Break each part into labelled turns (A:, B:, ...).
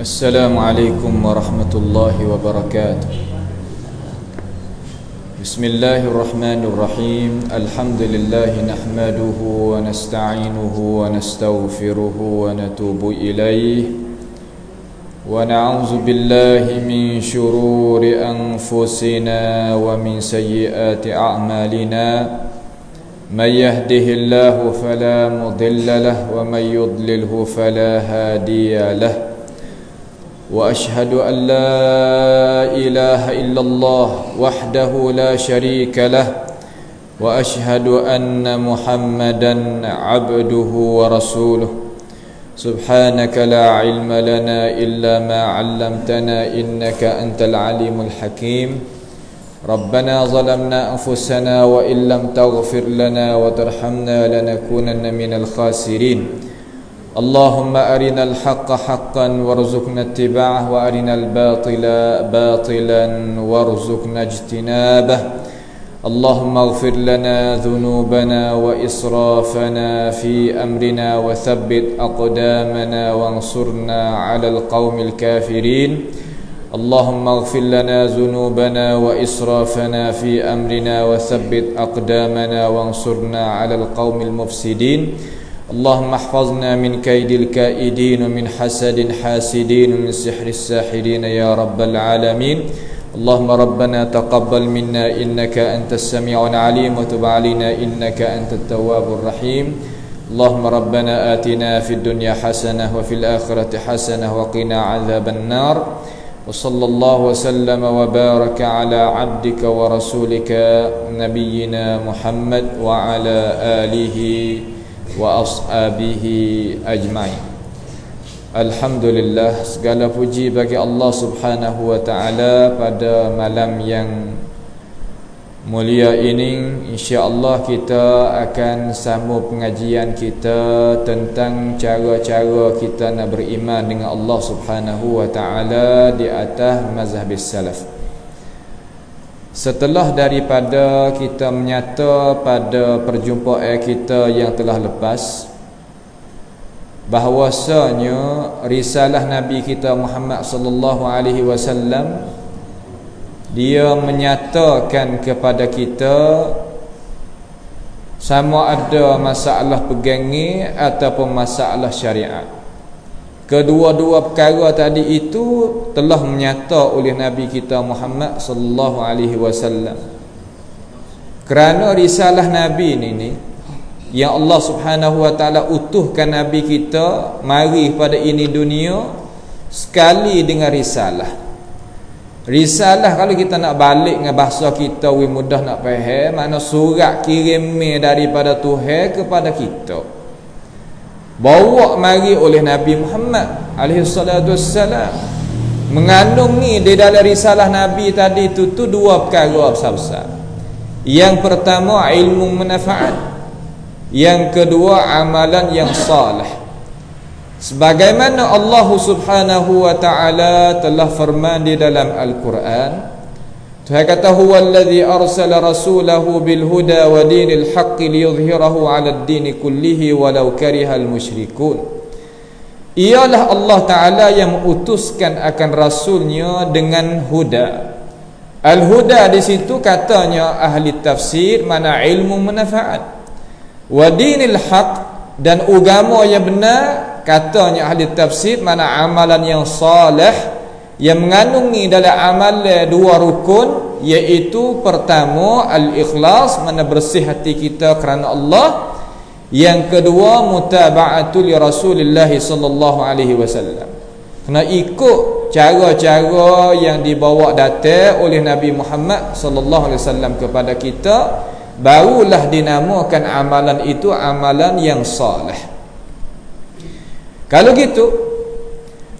A: Assalamualaikum warahmatullahi wabarakatuh. Bismillahirrahmanirrahim. Alhamdulillahi nahmaduhu wa nasta'inuhu wa nastaghfiruhu wa natubu ilayh. Wa na'udzu billahi min shururi anfusina wa min sayyiati a'malina. Man yahdihillahu fala mudilla lahu wa man yudlilhu fala hadiya lahu. وأشهد أن لا إله إلا الله وحده لا شريك له وأشهد أن محمدا عبده ورسوله سبحانك لا علم لنا إلا ما علمتنا إنك أنت العليم الحكيم ربنا ظلمنا أنفسنا وإن لم تغفر لنا وترحمنا لنكونن من الخاسرين اللهم أرنا الحق حقا وارزقنا اتباعه وأرنا الباطل باطلا وارزقنا اجتنابه اللهم اغفر لنا ذنوبنا وإسرافنا في أمرنا وثبت أقدامنا وانصرنا على القوم الكافرين اللهم اغفر لنا ذنوبنا وإسرافنا في أمرنا وثبت أقدامنا وانصرنا على القوم المفسدين اللهم احفظنا من كيد الكائدين ومن حسد حاسدين ومن سحر الساحرين يا رب العالمين اللهم ربنا تقبل منا إنك أنت السميع العليم وتب علينا إنك أنت التواب الرحيم اللهم ربنا آتنا في الدنيا حسنة وفي الآخرة حسنة وقنا عذاب النار وصلى الله وسلم وبارك على عبدك ورسولك نبينا محمد وعلى آله wa ashabihi ajma'in. Alhamdulillah, segala puji bagi Allah Subhanahu wa taala pada malam yang mulia ini. Insya-Allah kita akan sambung pengajian kita tentang cara-cara kita nak beriman dengan Allah Subhanahu wa taala di atas mazhabis salaf. Setelah daripada kita menyata pada perjumpaan kita yang telah lepas bahawasanya risalah Nabi kita Muhammad sallallahu alaihi wasallam dia menyatakan kepada kita sama ada masalah pegangi ataupun masalah syariat. Kedua-dua perkara tadi itu telah menyata oleh Nabi kita Muhammad sallallahu alaihi wasallam. Kerana risalah Nabi ini yang Allah Subhanahu wa taala utuhkan Nabi kita mari pada ini dunia sekali dengan risalah. Risalah kalau kita nak balik dengan bahasa kita mudah nak faham, makna surat kirim daripada Tuhan kepada kita. Bawa mari oleh Nabi Muhammad alaihi salatu wassalam. Mengandungi di dalam risalah Nabi tadi itu dua perkara besar-besar. Yang pertama ilmu manfaat, yang kedua amalan yang salih. Sebagaimana Allah Subhanahu wa taala telah firman di dalam Al-Quran, Tuhan kata huwallazi arsala rasulahu bil huda wa dinil haqqi liyudhhirahu 'alad dini kullihi walau karihal musyrikun. Ialah Allah Taala yang mengutuskan akan rasulnya dengan huda. Al-huda di situ katanya ahli tafsir mana ilmu manfaat. Wa dinil haqq dan agama yang benar katanya ahli tafsir mana amalan yang salih yang mengandungi dalam amalan dua rukun, iaitu pertama al-ikhlas, mana bersih hati kita kerana Allah. Yang kedua mutaba'atul Rasulullah sallallahu alaihi wasallam, kena ikut cara-cara yang dibawa datang oleh Nabi Muhammad sallallahu alaihi wasallam kepada kita, barulah dinamakan amalan itu amalan yang salih. Kalau gitu,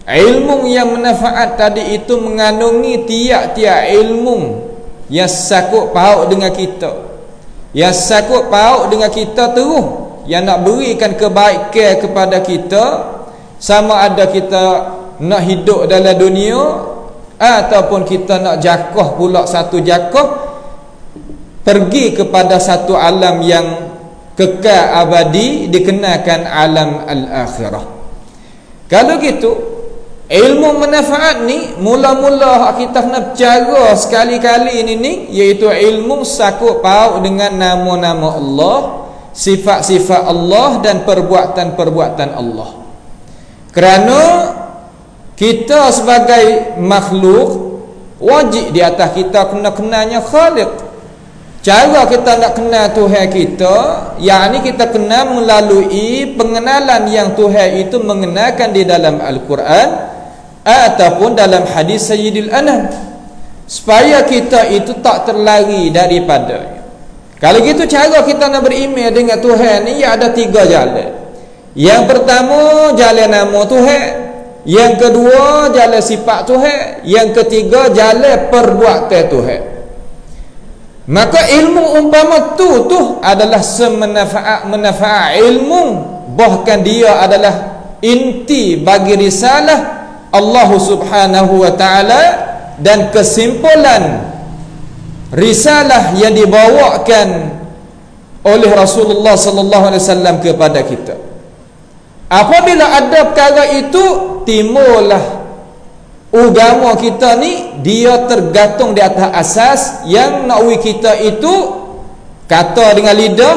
A: ilmu yang manfaat tadi itu mengandungi tiap-tiap ilmu yang sakut paut dengan kita, yang sakut paut dengan kita terus, yang nak berikan kebaikan kepada kita, sama ada kita nak hidup dalam dunia ataupun kita nak jakah pula satu jakah pergi kepada satu alam yang kekal abadi, dikenakan alam al-akhirah. Kalau gitu Ilmu manfaat ni mula-mula kita kena bercara sekali-kali ni iaitu ilmu sakut paut dengan nama-nama Allah, sifat-sifat Allah dan perbuatan-perbuatan Allah. Kerana kita sebagai makhluk wajib di atas kita kena kenalnya Khaliq. Cara kita nak kenal Tuhan kita, yakni kita kenal melalui pengenalan yang Tuhan itu mengenalkan di dalam Al-Quran ataupun dalam hadis Sayyidil Anam, supaya kita itu tak terlari daripadanya. Kalau gitu cara kita nak beriman dengan Tuhan ni ada 3 jalan. Yang pertama jalan nama Tuhan, yang kedua jalan sifat Tuhan, yang ketiga jalan perbuatan Tuhan. Maka ilmu umpama tu adalah semanfaat ilmu, bahkan dia adalah inti bagi risalah Allah Subhanahu wa taala dan kesimpulan risalah yang dibawakan oleh Rasulullah sallallahu alaihi wasallam kepada kita. Apabila ada perkara itu, timbullah agama kita ni dia tergantung di atas asas yang nakwi kita itu kata dengan lidah,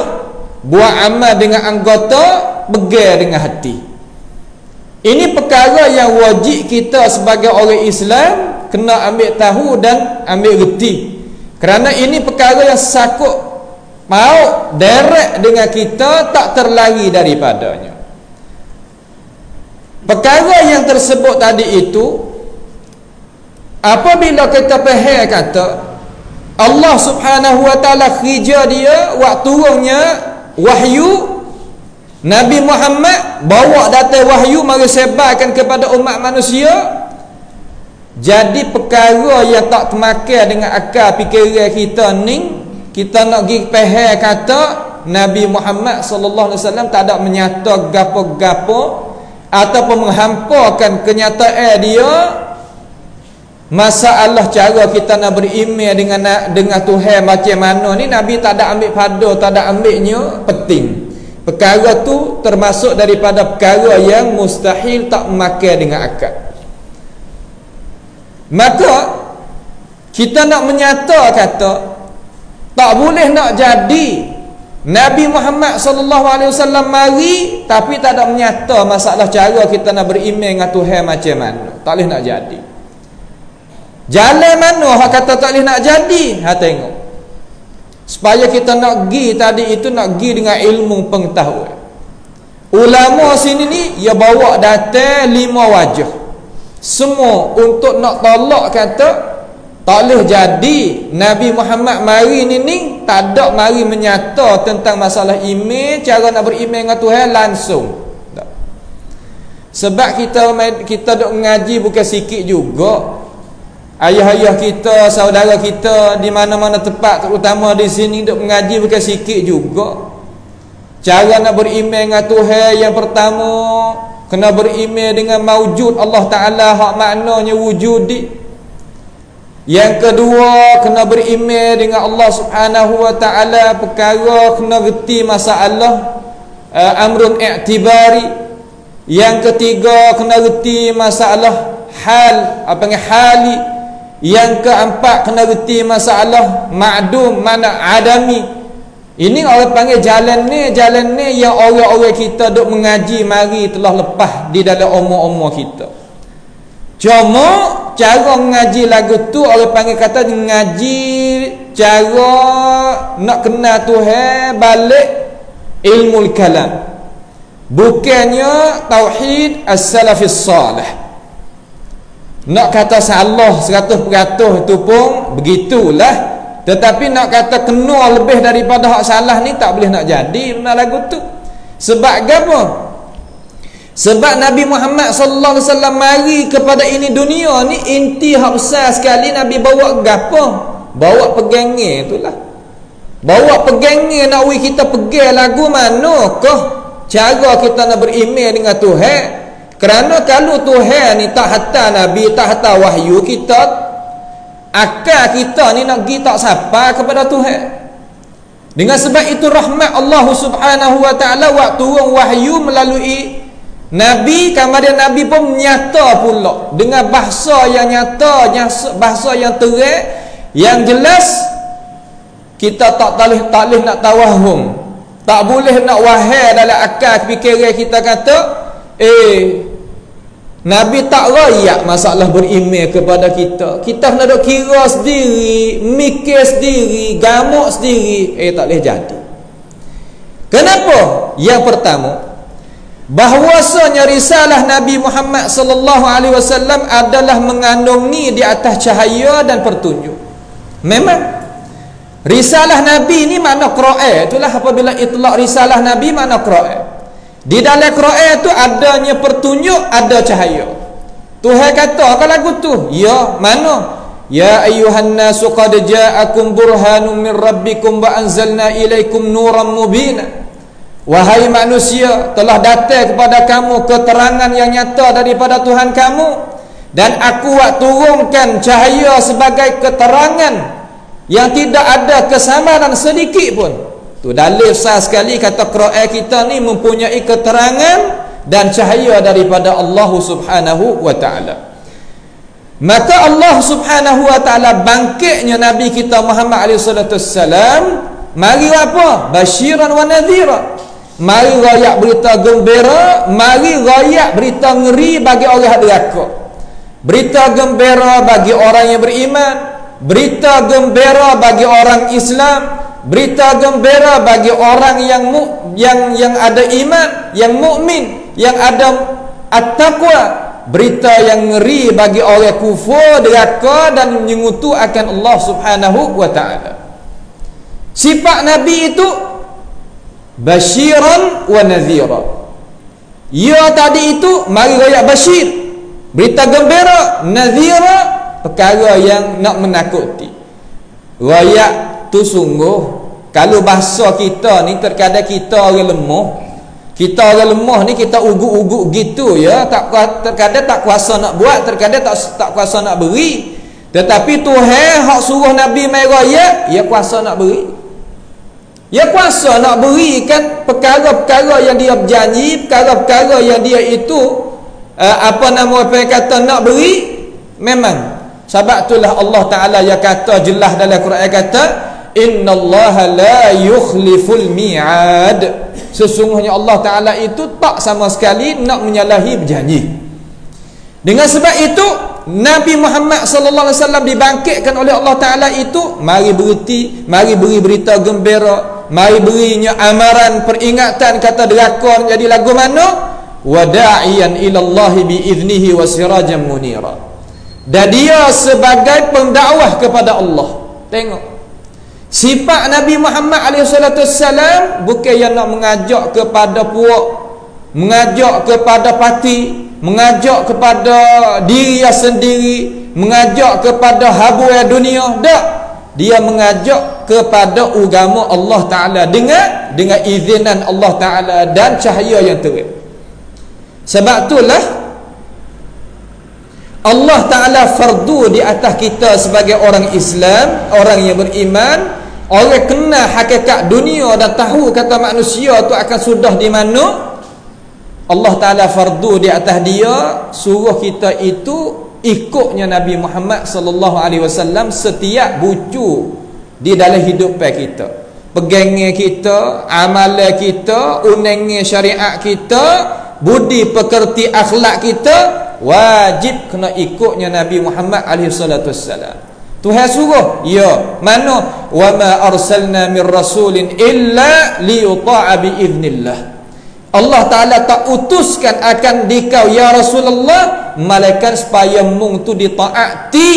A: buat amal dengan anggota, pegang dengan hati. Ini perkara yang wajib kita sebagai orang Islam kena ambil tahu dan ambil reti. Kerana ini perkara yang sakut paut direct dengan kita, tak terlari daripadanya. Perkara yang tersebut tadi itu, apabila kita faham kata Allah Subhanahu wa taala khija dia waktu turunnya wahyu, Nabi Muhammad bawa datang wahyu mari sebarkan kepada umat manusia. Jadi perkara yang tak termakan dengan akal fikiran kita ni, kita nak pergi faham kata Nabi Muhammad sallallahu alaihi wasallam tak ada menyata gapo-gapo ataupun menghampakan kenyataan dia. Masalah cara kita nak beriman dengan Tuhan macam mana ni, Nabi tak ada ambil pada, tak ada ambilnya penting. Perkara tu termasuk daripada perkara yang mustahil tak memakai dengan akal. Maka kita nak menyata kata tak boleh nak jadi Nabi Muhammad sallallahu alaihi wasallam mari tapi tak ada menyata masalah cara kita nak beriman dengan Tuhan macam mana. Tak boleh nak jadi. Jalan mana hak kata tak boleh nak jadi? Ha tengok. Supaya kita nak pergi tadi itu, nak pergi dengan ilmu pengetahuan. Ulama sini ni dia bawa datang 5 wajah. Semua untuk nak tolak kata tak boleh jadi Nabi Muhammad mari ni tak ada mari menyata tentang masalah iman, cara nak beriman dengan Tuhan langsung. Tak. Sebab kita duk mengaji bukan sikit juga. Ayah-ayah kita, saudara kita di mana-mana tempat, terutama di sini duk mengaji bukan sikit juga. Cara nak beriman dengan Tuhan yang pertama kena beriman dengan maujud Allah Ta'ala, hak maknanya wujudi. Yang kedua kena beriman dengan Allah Subhanahu wa Ta'ala, perkara kena reti masalah amrun i'tibari. Yang ketiga kena reti masalah hal, apa panggil hali. Yang keempat kena reti masalah ma'dum, mana adami. Ini orang panggil jalan ni yang orang-orang kita duk mengaji mari telah lepas di dalam umur-umur kita. Cuma cara mengaji lagu tu orang panggil kata mengaji cara nak kenal Tuhan balik ilmu kalam. Bukannya tauhid as-salafis salih. Nak kata salah 100% itu pun begitulah. Tetapi nak kata kenal lebih daripada hak salah ni tak boleh nak jadi benda lagu tu. Sebab apa? Sebab Nabi Muhammad sallallahu alaihi wasallam mari kepada ini dunia ni inti hak besar sekali. Nabi bawa gapo? Bawa pegangan itulah. Bawa pegangan nak kita pegang lagu manakah cara kita nak beriman dengan Tuhan. Kerana kalau Tuhan ni tak hantar Nabi, tak hantar wahyu, kita akal kita ni nak pergi tak sapa kepada Tuhan. Dengan sebab itu rahmat Allah Subhanahu wa taala waktu turun wahyu melalui Nabi kemudian Nabi pun nyata pula dengan bahasa yang nyata, bahasa yang terang, yang jelas. Kita tak boleh nak tawahum, tak boleh nak wahai dalam akal fikiran kita kata Nabi tak rayak masalah beriman kepada kita. Kita kena duk kira sendiri, mikir sendiri, gamuk sendiri. Tak boleh jadi. Kenapa? Yang pertama, bahwasanya risalah Nabi Muhammad sallallahu alaihi wasallam adalah mengandungi di atas cahaya dan petunjuk. Memang risalah Nabi ni makna Quran. Itulah apabila itlaq risalah Nabi makna Quran. Di dalam Quran tu adanya petunjuk, ada cahaya. Tuhan kata kalau lagu tu, ya, mana? Ya ayyuhan nasu qad ja'akum burhanun min rabbikum wa anzalna ilaikum nuran mubina. Wahai manusia, telah datang kepada kamu keterangan yang nyata daripada Tuhan kamu, dan aku turunkan cahaya sebagai keterangan yang tidak ada kesamaran sedikit pun. Tu dalil sah sekali kata Quran kita ni mempunyai keterangan dan cahaya daripada Allah Subhanahu wa taala. Maka Allah Subhanahu wa taala bangkitnya Nabi kita Muhammad alaihi salatu wassalam, mari apa? Basyiran wa nadhira. Mari rayak berita gembira, mari rayak berita ngeri bagi orang deraka. Berita gembira bagi orang yang beriman, berita gembira bagi orang Islam, berita gembira bagi orang yang ada iman, yang mukmin, yang ada at-taqwa, berita yang ngeri bagi orang kufur, deraka dan menyengutu akan Allah Subhanahu wa taala. Sifat Nabi itu basyiran wa nadhira. Ya tadi itu mari rakyat basyir, berita gembira, nadhira, perkara yang nak menakuti. Rakyat tu sungguh, kalau bahasa kita ni terkadang kita orang lemah. Kita orang lemah ni kita uguk-uguk gitu ya, terkadang tak kuasa nak buat, terkadang tak kuasa nak beri. Tetapi Tuhan hak suruh Nabi mai rakyat, ya kuasa nak beri. Ya kuasa nak berikan perkara-perkara yang dia berjanji, perkara-perkara yang dia itu kata nak beri. Memang sebab itulah Allah Ta'ala yang kata jelas dalam Quran, kata innallaha la yukhliful mi'ad. Sesungguhnya Allah Ta'ala itu tak sama sekali nak menyalahi berjanji. Dengan sebab itu Nabi Muhammad sallallahu alaihi wasallam dibangkitkan oleh Allah Ta'ala itu, mari beri berita gembira, mari berinya amaran peringatan, kata deraka jadi lagu mana? Wada'iyan ilallahi biiznihi wa sirajan munira. Dan dia sebagai pendakwah kepada Allah. Tengok sifat Nabi Muhammad SAW, bukan yang nak mengajak kepada puak, mengajak kepada parti, mengajak kepada diri sendiri, mengajak kepada habuai dunia. Tak, dia mengajak kepada agama Allah Ta'ala dengan izinan Allah Ta'ala dan cahaya yang terang. Sebab itulah Allah Ta'ala fardu di atas kita sebagai orang Islam, orang yang beriman, orang kenal hakikat dunia dan tahu kata manusia tu akan sudah di mana. Allah Ta'ala fardu di atas dia, suruh kita itu ikutnya Nabi Muhammad sallallahu alaihi wasallam setiap bucu di dalam hidup kita. Pegangnya kita, amalan kita, unangnya syariat kita, budi pekerti akhlak kita, wajib kena ikutnya Nabi Muhammad alaihi salatu wassalam. Tuhan suruh, ya, mana wa ma arsalna min rasulin illa liyuta'a bi idznillah. Allah Ta'ala tak utuskan akan dikau ya Rasulullah malaikat supaya mung tu ditaati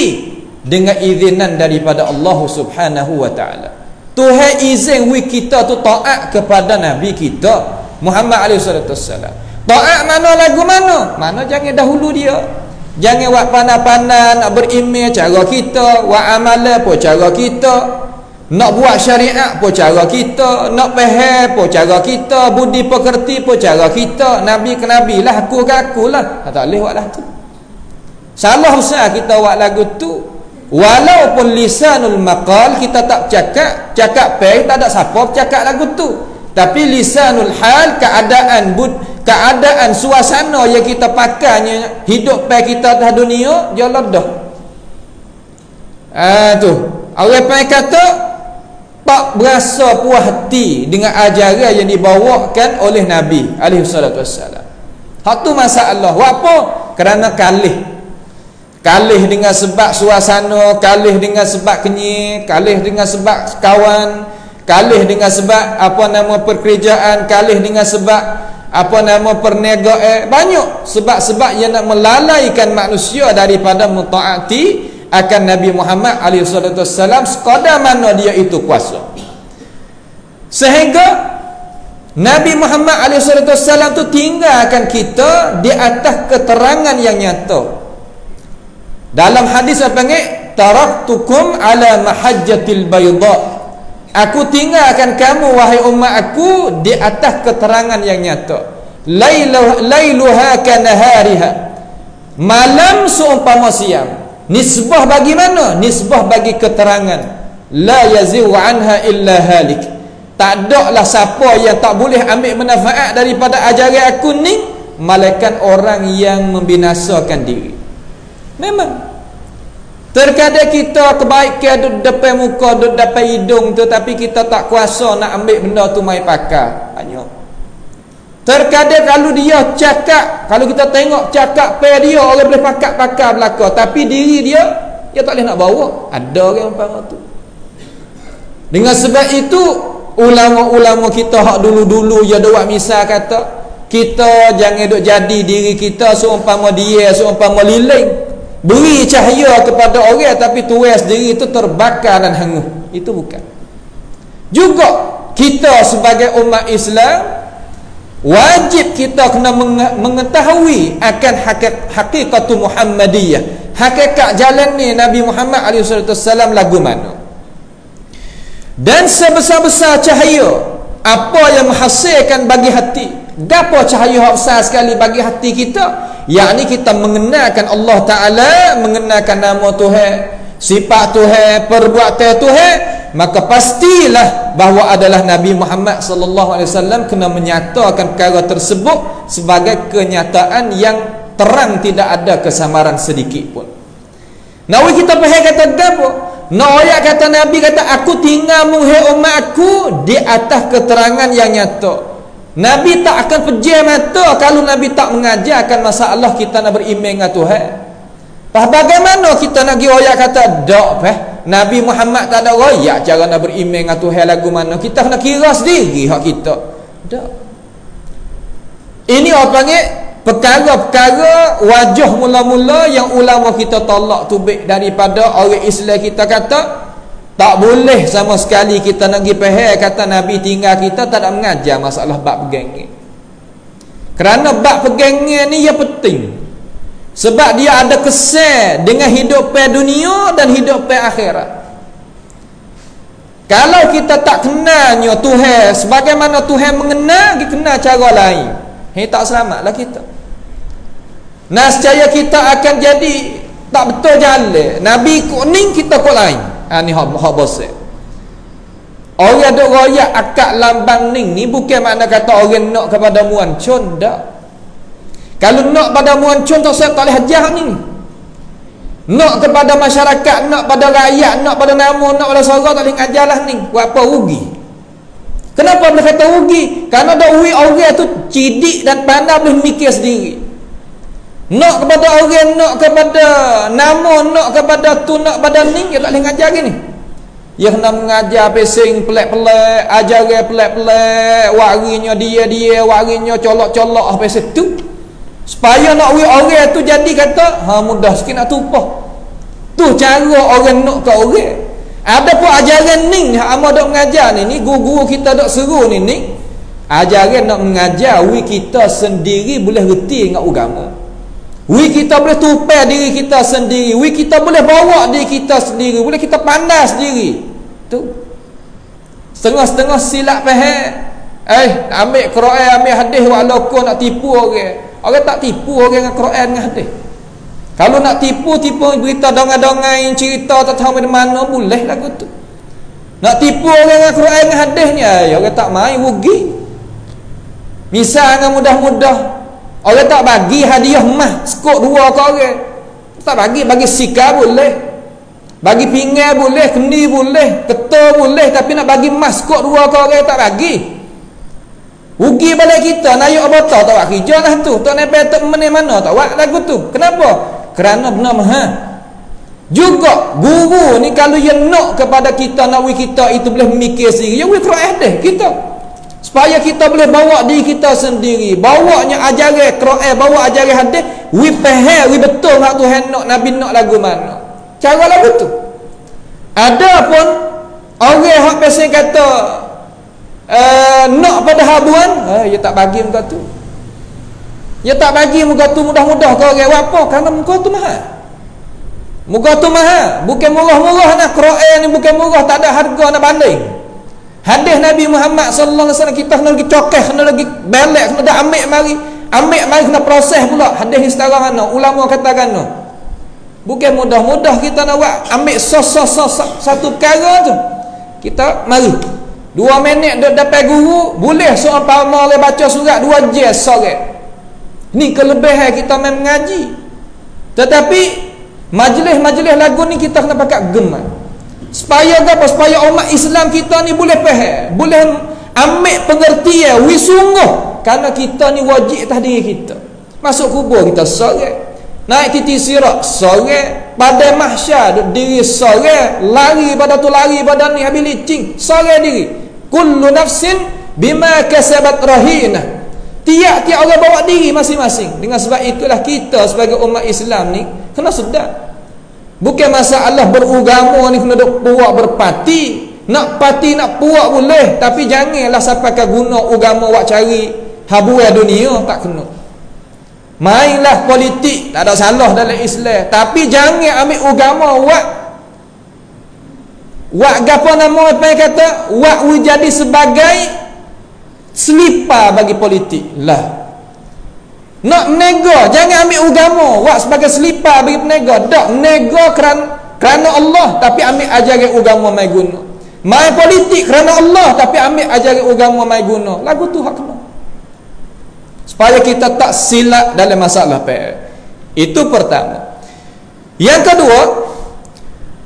A: dengan izinan daripada Allah Subhanahu wa Ta'ala. Tuhan izin we kita tu taat kepada Nabi kita Muhammad alaihi salatu wassalam. Taat mana lagu mana? Mana jangan dahulu dia. Jangan buat pandai-pandai nak beriman cara kita, buat amalan pun cara kita, nak buat syariat pun cara kita, nak faham pun cara kita, budi pekerti pun cara kita. Nabi ke Nabi lah, aku ke aku lah. Tak boleh buat lah tu. Salah besar kita buat lagu tu. Walaupun lisanul maqal kita tak cakap tak ada siapa cakap lagu tu. Tapi lisanul hal, keadaan suasana yang kita pakainya hidup pai kita atas dunia jalan dah. Tu orang pai kata tak berasa puas hati dengan ajaran yang dibawakan oleh Nabi alaihi salatu wassalam. Hak tu masalah. Apa? Kerana kalih dengan sebab suasana, kalih dengan sebab kenyir, kalih dengan sebab kawan, kalih dengan sebab pekerjaan, kalih dengan sebab perniagaan. Banyak sebab-sebab yang nak melalaikan manusia daripada mentaati akan Nabi Muhammad SAW sekadar mana dia itu kuasa. Sehingga Nabi Muhammad SAW tu tinggalkan kita di atas keterangan yang nyata. Dalam hadis apa panggil? Taraktukum ala mahajjatil bayda. Aku tinggalkan kamu wahai umat aku di atas keterangan yang nyata. Lailuha kanahariha. Malam seumpama siang. Nisbah bagi mana? Nisbah bagi keterangan. La yazighu anha illa halik. Tak ada lah siapa yang tak boleh ambil manfaat daripada ajaran aku ni malaikat orang yang membinasakan diri. Memang terkadang kita kebaikan duduk depan muka, duduk depan hidung tu, tapi kita tak kuasa nak ambil benda tu mai pakai. Banyak. Terkadang kalau dia cakap, kalau kita tengok cakap pe dia orang boleh pakai belaka, tapi diri dia tak boleh nak bawa. Ada orang umpama tu. Dengan sebab itu ulama-ulama kita hak dulu-dulu ya buat misal kata, kita jangan duk jadi diri kita seumpama dia, seumpama lilin. Beri cahaya kepada orang tapi tuai sendiri itu terbakar dan hangus. Itu bukan. Juga kita sebagai umat Islam wajib kita kena mengetahui akan hakikat Muhammadiyah. Hakikat jalan ni Nabi Muhammad SAW lagu mana. Dan sebesar-besar cahaya apa yang menghasilkan bagi hati. Gapo cahaya yang besar sekali bagi hati kita? Yakni kita mengenalkan Allah Ta'ala, mengenalkan nama Tuhan, sifat Tuhan, perbuatan Tuhan, maka pastilah bahawa adalah Nabi Muhammad SAW kena menyatakan perkara tersebut sebagai kenyataan yang terang, tidak ada kesamaran sedikit pun. Nawi kita faham kata gapo? Ayat kata Nabi kata, aku tinggal muhai umat aku di atas keterangan yang nyata. Nabi tak akan pejam mata kalau Nabi tak mengajarkan masalah kita nak beriman dengan Tuhan. Bagaimana kita nak pergi ayat kata dak Nabi Muhammad tak ada ayat cara nak beriman dengan Tuhan lagu mana? Kita kena kira sendiri hak kita. Dak. Ini apa panggil? Perkara-perkara wajah mula-mula yang ulama kita tolak tubik daripada orang Islam. Kita kata tak boleh sama sekali kita nak pergi faham kata Nabi tinggal kita tak ada mengajar masalah bab pegang. Kerana bab pegang ni ia penting. Sebab dia ada kesan dengan hidup pada dunia dan hidup pada akhirat. Kalau kita tak kenalnya Tuhan sebagaimana Tuhan mengenal, kita kenal cara lain, tak selamatlah kita. Nascaya kita akan jadi tak betul jalan. Nabi kuning kita kok lain. Ni hak bosan. Orang duk royak akak lambang ning ni bukan makna kata orang nak kepada muancun dak. Kalau nak pada muancun tak saya tak boleh hajar ni. Nak kepada masyarakat, nak pada rakyat, nak pada nama, nak pada sorang tak boleh ajarlah ni. Buat apa rugi? Kenapa boleh kata rugi? Karena dak orang tu cidik dan pandai boleh mikir sendiri. Nak kepada orang, nak kepada nama, nak kepada tu, nak pada ni, dia tak boleh ngajar gini. Dia kena mengajar pesing pelik-pelik, ajaran pelik-pelik, warinya dia, warinya colok-colok apa situ. Supaya nak orang tu jadi kata, mudah sikit nak tumpah. Tu cara orang nak ke orang. Ada pun ajaran ni, amal dok mengajar ni guru-guru kita dok seru ni. Ajaran nak mengajar, kita sendiri boleh reti dengan agama. Kita boleh tupai diri kita sendiri. Kita boleh bawa diri kita sendiri. Boleh kita pandai sendiri. Tu setengah-setengah silap faham. Ambil Quran, ambil hadis walaupun nak tipu orang. Orang tak tipu orang dengan Quran dengan hadis. Kalau nak tipu berita dongeng-dongeng, cerita tak tahu dari mana, boleh lagu tu. Nak tipu orang dengan Quran dengan hadis ni, orang tak main rugi. Misal dengan mudah-mudah orang tak bagi hadiah emas skop 2 ke orang, tak bagi sikar boleh, bagi pinggir boleh, kendi boleh, ketul boleh, tapi nak bagi emas skop 2 ke orang tak bagi. Rugi balik kita, nak ayuk abata tak buat kerja lah tu, tak nak petak mana tak buat lagu tu. Kenapa? Kerana benar mahal. Juga guru ni kalau dia nak kepada kita, nak we kita itu boleh mikir sendiri, ya we Quran deh kita, supaya kita boleh bawa diri kita sendiri, bawanya ajaran Quran, bawa ajaran hadis, we faham, we betul hak Tuhan nak, Nabi nak lagu mana, cara lagu tu. Ada pun orang hak pasal kata nak pada habuan, dia tak bagi muka tu, dia tak bagi muka tu mudah-mudah ke orang. Apa? Kerana muka tu mahal. Muka tu mahal, bukan murah-murah nak. Quran ni bukan murah, tak ada harga nak banding. Hadis Nabi Muhammad sallallahu alaihi wasallam kita kena lagi cokeh, kena lagi belak, kena dah ambil mari kena proses pula. Hadis ni setara mana, ulama katakan no. Bukan mudah-mudah kita nak buat ambil sos satu perkara tu. Kita mari 2 minit duk dapat guru, boleh seorang palma orang baca surat 2 juz sorat. Ni kelebihan kita main mengaji. Tetapi majlis-majlis lagu ni kita kena pakai geman. Supaya apa? Supaya umat Islam kita ni boleh faham, boleh ambil pengertian, we sungguh. Kerana kita ni wajib atas diri kita. Masuk kubur kita sorat, naik titik sirat sorat, pada mahsyar diri sorat, lari pada tu lari pada ni habis licing sorat diri. Kullu nafsin bima kasabat rahinah. Tiap-tiap orang bawa diri masing-masing. Dengan sebab itulah kita sebagai umat Islam ni kena sedar. Bukan masalah beragama ni kena duk puak berparti. Nak parti nak puak boleh, tapi janganlah sampai ke guna agama buat cari habuan dunia, tak kena. Mainlah politik, tak ada salah dalam Islam, tapi jangan ambil agama buat gapo nama apa kata, buat jadi sebagai selipar bagi politik lah. Nak menego, jangan ambil agama buat sebagai selipar bagi penego. Tak menego kerana Allah, tapi ambil ajaran agama mai guna. Main politik kerana Allah, tapi ambil ajaran agama mai guna. Lagu tu hak kena. Supaya kita tak silap dalam masalah itu pertama. Yang kedua,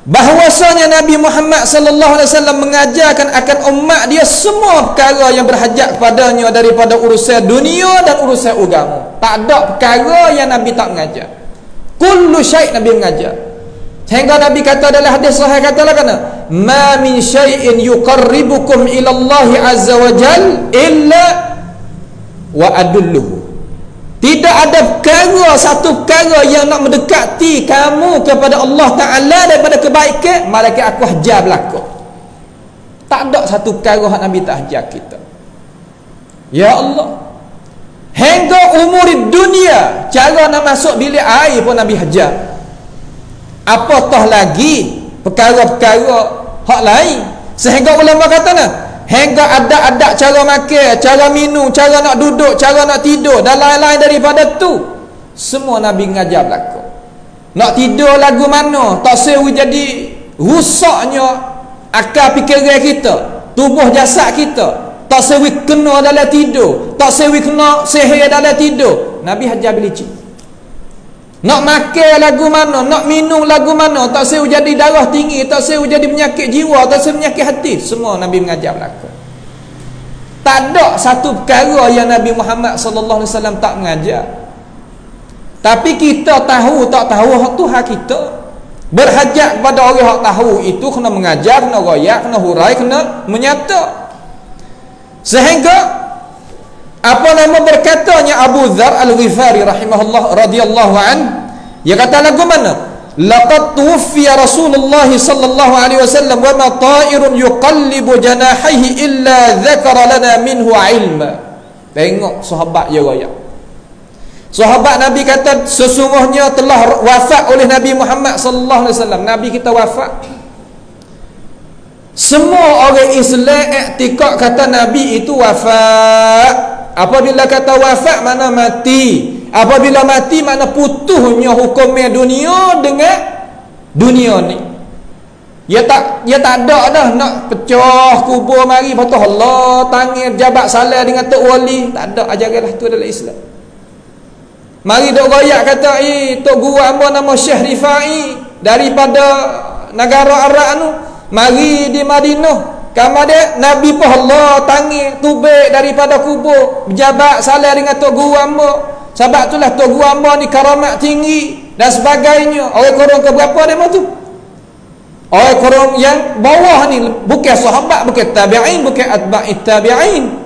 A: bahwasanya Nabi Muhammad sallallahu alaihi wasallam mengajarkan akan umat dia semua perkara yang berhajat kepadanya daripada urusan dunia dan urusan agama. Tak ada perkara yang Nabi tak mengajar. Kullu syai' Nabi mengajar. Sehingga Nabi kata dalam hadis sahih katalah kana, "Ma min syai'in yuqarribukum ila Allah azza wa jal illa wa adulluhu." Tidak ada perkara, satu perkara yang nak mendekati kamu kepada Allah Ta'ala daripada kebaikan, malaikat aku hajar belakang. Tak ada satu perkara yang Nabi tak hajar kita. Ya Allah, hingga umur dunia, cara nak masuk bilik air pun Nabi hajar. Apatah lagi perkara-perkara hak lain. Sehingga ulama kata nah, hingga ada cara makan, cara minum, cara nak duduk, cara nak tidur dan lain-lain daripada tu, semua Nabi mengajar belaka. Nak tidur lagu mana, tak sewi jadi rusaknya akal fikiran kita, tubuh jasad kita, tak sewi kena dalam tidur, tak sewi kena sihir dalam tidur. Nabi hajar bilicin. Nak makan lagu mana, nak minum lagu mana, tak sewi jadi darah tinggi, tak sewi jadi penyakit jiwa, tak sewi penyakit hati, semua Nabi mengajar belaka. Tak ada satu perkara yang Nabi Muhammad sallallahu alaihi wasallam tak mengajar. Tapi kita tahu tak tahu hak tu hak kita. Berhajat kepada orang hak tahu itu kena mengajar, kena royak, kena hurai, kena menyata. Sehingga apa nama berkatanya Abu Dzar Al-Ghifari rahimahullah radhiyallahu an, dia kata lagu mana? Laqad tuwfiya Rasulullah sallallahu alaihi wasallam wa ma ta'irun yuqallibu janahihi illa dzakara lana minhu ilma. Tengok sahabat dia royak. Sahabat Nabi kata sesungguhnya telah wafat oleh Nabi Muhammad sallallahu alaihi wasallam. Nabi kita wafat. Semua orang Islam iktikad kata Nabi itu wafat. Apabila kata wafat mana mati. Apabila mati, makna putusnya hukumnya dunia dengan dunia ni. Dia tak ada dah nak pecah kubur mari lepas tu Allah tangan jabat salah dengan tok wali. Tak ada ajaranlah tu dalam Islam. Mari dok royak kata tok guru hamba nama Syekh Rifai daripada negara Arab tu. Mari di Madinah kamar dia Nabi pun Allah tangan tubik daripada kubur berjabat salah dengan tok guru hamba. Sebab itulah tok guru hamba ni karamat tinggi dan sebagainya. Orang korang ke berapa dia tu? Orang korang yang bawah ni bukan sahabat, bukan tabi'in, bukan atba'it tabi'in.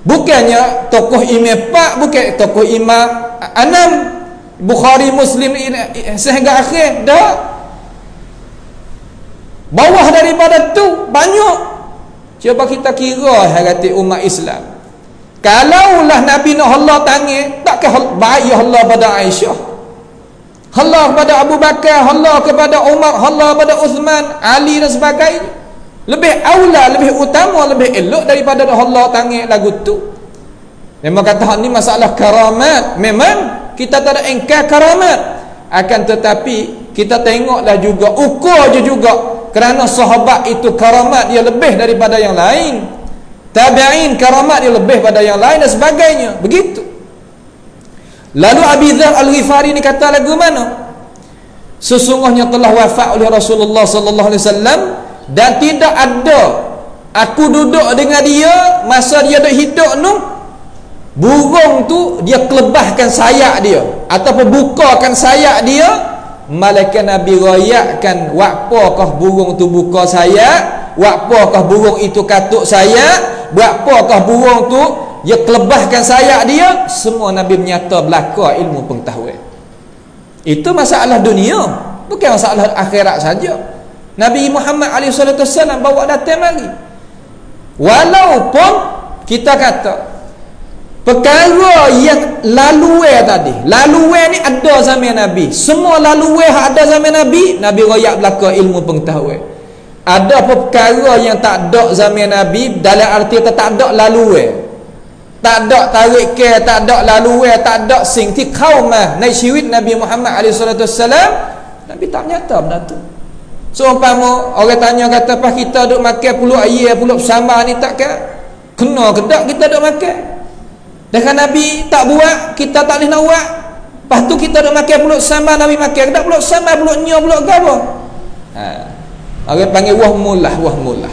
A: Bukannya tokoh Imam Pak, bukan tokoh Imam Anam, Bukhari, Muslim sehingga akhir. Dah bawah daripada tu banyak. Cuba kita kira hati umat Islam. Kalaulah Nabi nak Allah tangan, takkah baik Allah pada Aisyah, Allah kepada Abu Bakar, Allah kepada Umar, Allah kepada Uthman, Ali dan sebagainya. Lebih aula, lebih utama, lebih elok daripada Allah tangan lagu tu. Memang kata ni masalah karamat. Memang kita tak ada engkar karamat. Akan tetapi kita tengoklah juga, ukur je juga. Kerana sahabat itu karamat dia lebih daripada yang lain. Tabi'in karamat dia lebih pada yang lain dan sebagainya. Begitu. Lalu Abi Dzar Al-Ghifari ni kata lagu mana? Sesungguhnya telah wafat oleh Rasulullah sallallahu alaihi wasallam dan tidak ada aku duduk dengan dia masa dia duk hidup tu, burung tu dia kelebahkan sayap dia ataupun bukakan sayap dia, malaikat Nabi royakkan wakapakah burung tu buka sayap, wakapakah burung itu katuk sayap, wakapakah burung tu dia kelebahkan sayap dia. Semua Nabi menyata belaka ilmu pengetahuan. Itu masalah dunia, bukan masalah akhirat saja. Nabi Muhammad SAW bawa datang mari. Walaupun kita kata perkara yang laluwe tadi, laluwe ni ada zaman Nabi, semua laluwe ada zaman Nabi, Nabi royak belaka ilmu pengetahuan. Ada perkara yang tak ada zaman Nabi, dalam arti tak ada laluwe, tak ada tarik ke, tak ada laluwe, tak ada sing ti kaumah naik syawit Nabi Muhammad SAW, Nabi tak nyata benda tu. So umpama orang tanya kata apa kita duk makan puluk ayam, puluk bersama ni tak ke kena ke tak kita duk makan. Dengan Nabi tak buat, kita tak boleh nak buat. Lepas tu kita duk makan puluk bersama, Nabi makan ke tak puluk bersama, puluk nyo, puluk gapo. Orang panggil wahmulah.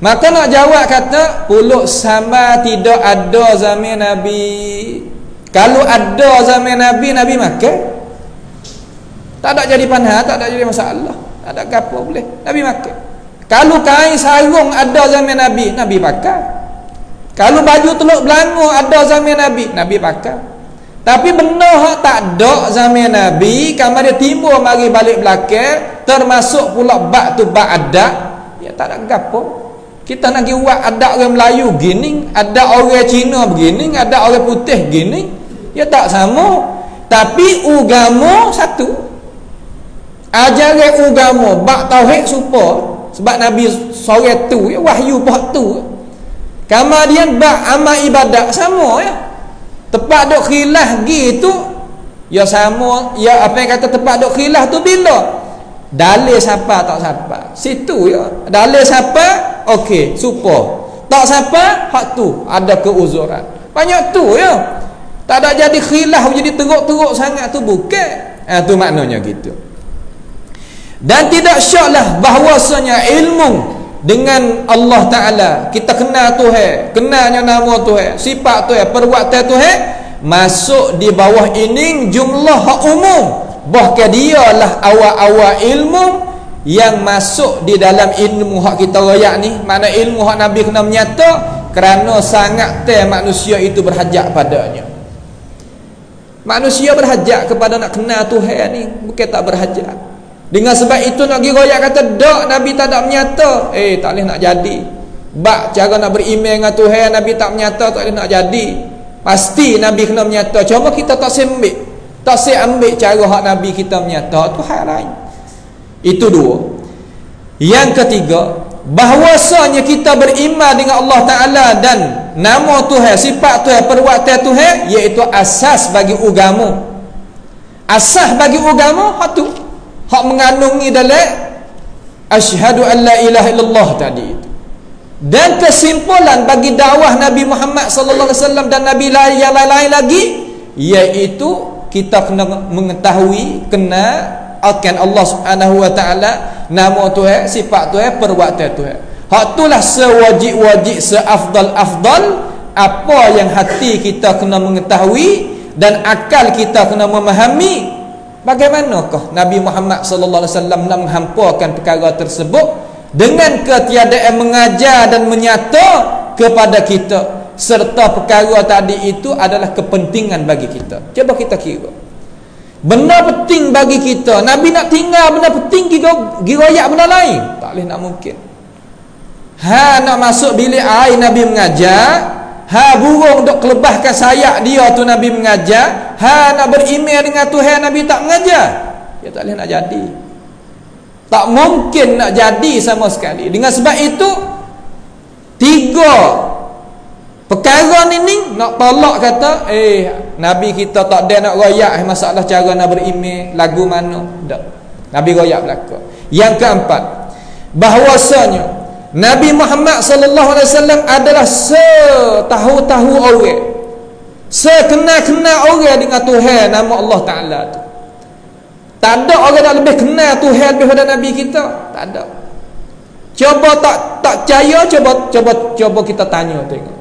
A: Maka nak jawab kata puluk sama tidak ada zaman Nabi. Kalau ada zaman Nabi, Nabi makan. Tak ada jadi panah, tak ada jadi masalah, tak ada apa boleh Nabi makan. Kalau kain sarung ada zaman Nabi, Nabi pakai. Kalau baju teluk belangu ada zaman Nabi, Nabi pakai. Tapi benda hak tak ada zaman Nabi, kamar dia timbul mari balik belakang, termasuk pula bab tu bab adat, ya tak ada gapo. Kita nak buat adat orang Melayu gini, ada orang Cina begini, ada orang putih gini, ya tak sama. Tapi agama satu. Ajaran agama bab tauhid serupa. Sebab Nabi sore tu ya, wahyu pak tu. Kemudian bab amal ibadat sama ya. Tepat duk khilaf gitu ya sama, ya apa yang kata tepat duk khilaf tu bila dalil siapa tak siapa situ ya. Dalil siapa okey serupa, tak siapa hak tu ada keuzuran. Banyak tu ya. Tak ada jadi khilaf jadi teruk-teruk sangat tu bukan. Tu maknanya gitu. Dan tidak syaklah bahwasanya ilmu dengan Allah Ta'ala, kita kenal Tuhan, kenalnya nama Tuhan, sifat Tuhan, perbuatan Tuhan, masuk di bawah ini jumlah hak umum. Bahkan dialah awal-awal ilmu yang masuk di dalam ilmu hak kita royak ni. Makna ilmu hak Nabi kena menyata kerana sangat manusia itu berhajat padanya. Manusia berhajat kepada nak kenal Tuhan ni, bukan tak berhajat. Dengan sebab itu nak pergi royak kata dak Nabi tak ada menyata, tak boleh nak jadi. Bak cara nak beriman dengan Tuhan Nabi tak menyata, tak boleh nak jadi. Pasti Nabi kena menyata. Cuma kita tak sembik, tak ambil cara hak Nabi kita menyata, tu hal lain. Itu dua. Yang ketiga, bahwasanya kita beriman dengan Allah Ta'ala dan nama Tuhan, sifat Tuhan, perbuatan Tuhan, iaitu asas bagi agama. Asas bagi agama hak tu. hak mengandungi dalam asyhadu an la ilaha illallah tadi itu. Dan kesimpulan bagi dakwah Nabi Muhammad sallallahu alaihi wasallam dan nabi yang lain-lain lagi, iaitu kita kena mengetahui, kena akan Allah Subhanahu wa taala, nama Tuhan, sifat Tuhan, perbuatan Tuhan. Hak itulah sewajib-wajib, seafdal-afdal apa yang hati kita kena mengetahui dan akal kita kena memahami. Bagaimanakah Nabi Muhammad sallallahu alaihi wasallam nak menghampakan perkara tersebut dengan ketiadaan mengajar dan menyata kepada kita, serta perkara tadi itu adalah kepentingan bagi kita. Cuba kita kira benda penting bagi kita, Nabi nak tinggal benda penting, giroyak benda lain, tak boleh, nak mungkin. Nak masuk bilik air Nabi mengajar, burung duk kelebahkan sayap dia tu Nabi mengajar, nak berimej dengan Tuhan Nabi tak mengajar, ya tak boleh nak jadi, tak mungkin nak jadi sama sekali. Dengan sebab itu, tiga perkara ni nak tolak kata Nabi kita tak ada nak royak masalah cara nak berimej, lagu mana tak, Nabi royak belaka. Yang keempat, bahawasanya Nabi Muhammad sallallahu alaihi wasallam adalah setahu-tahu orang, sekenal-kenal orang dengan Tuhan nama Allah Taala tu. Tak ada orang yang lebih kenal Tuhan daripada Nabi kita, tak ada. Cuba tak percaya, cuba kita tanya tengok.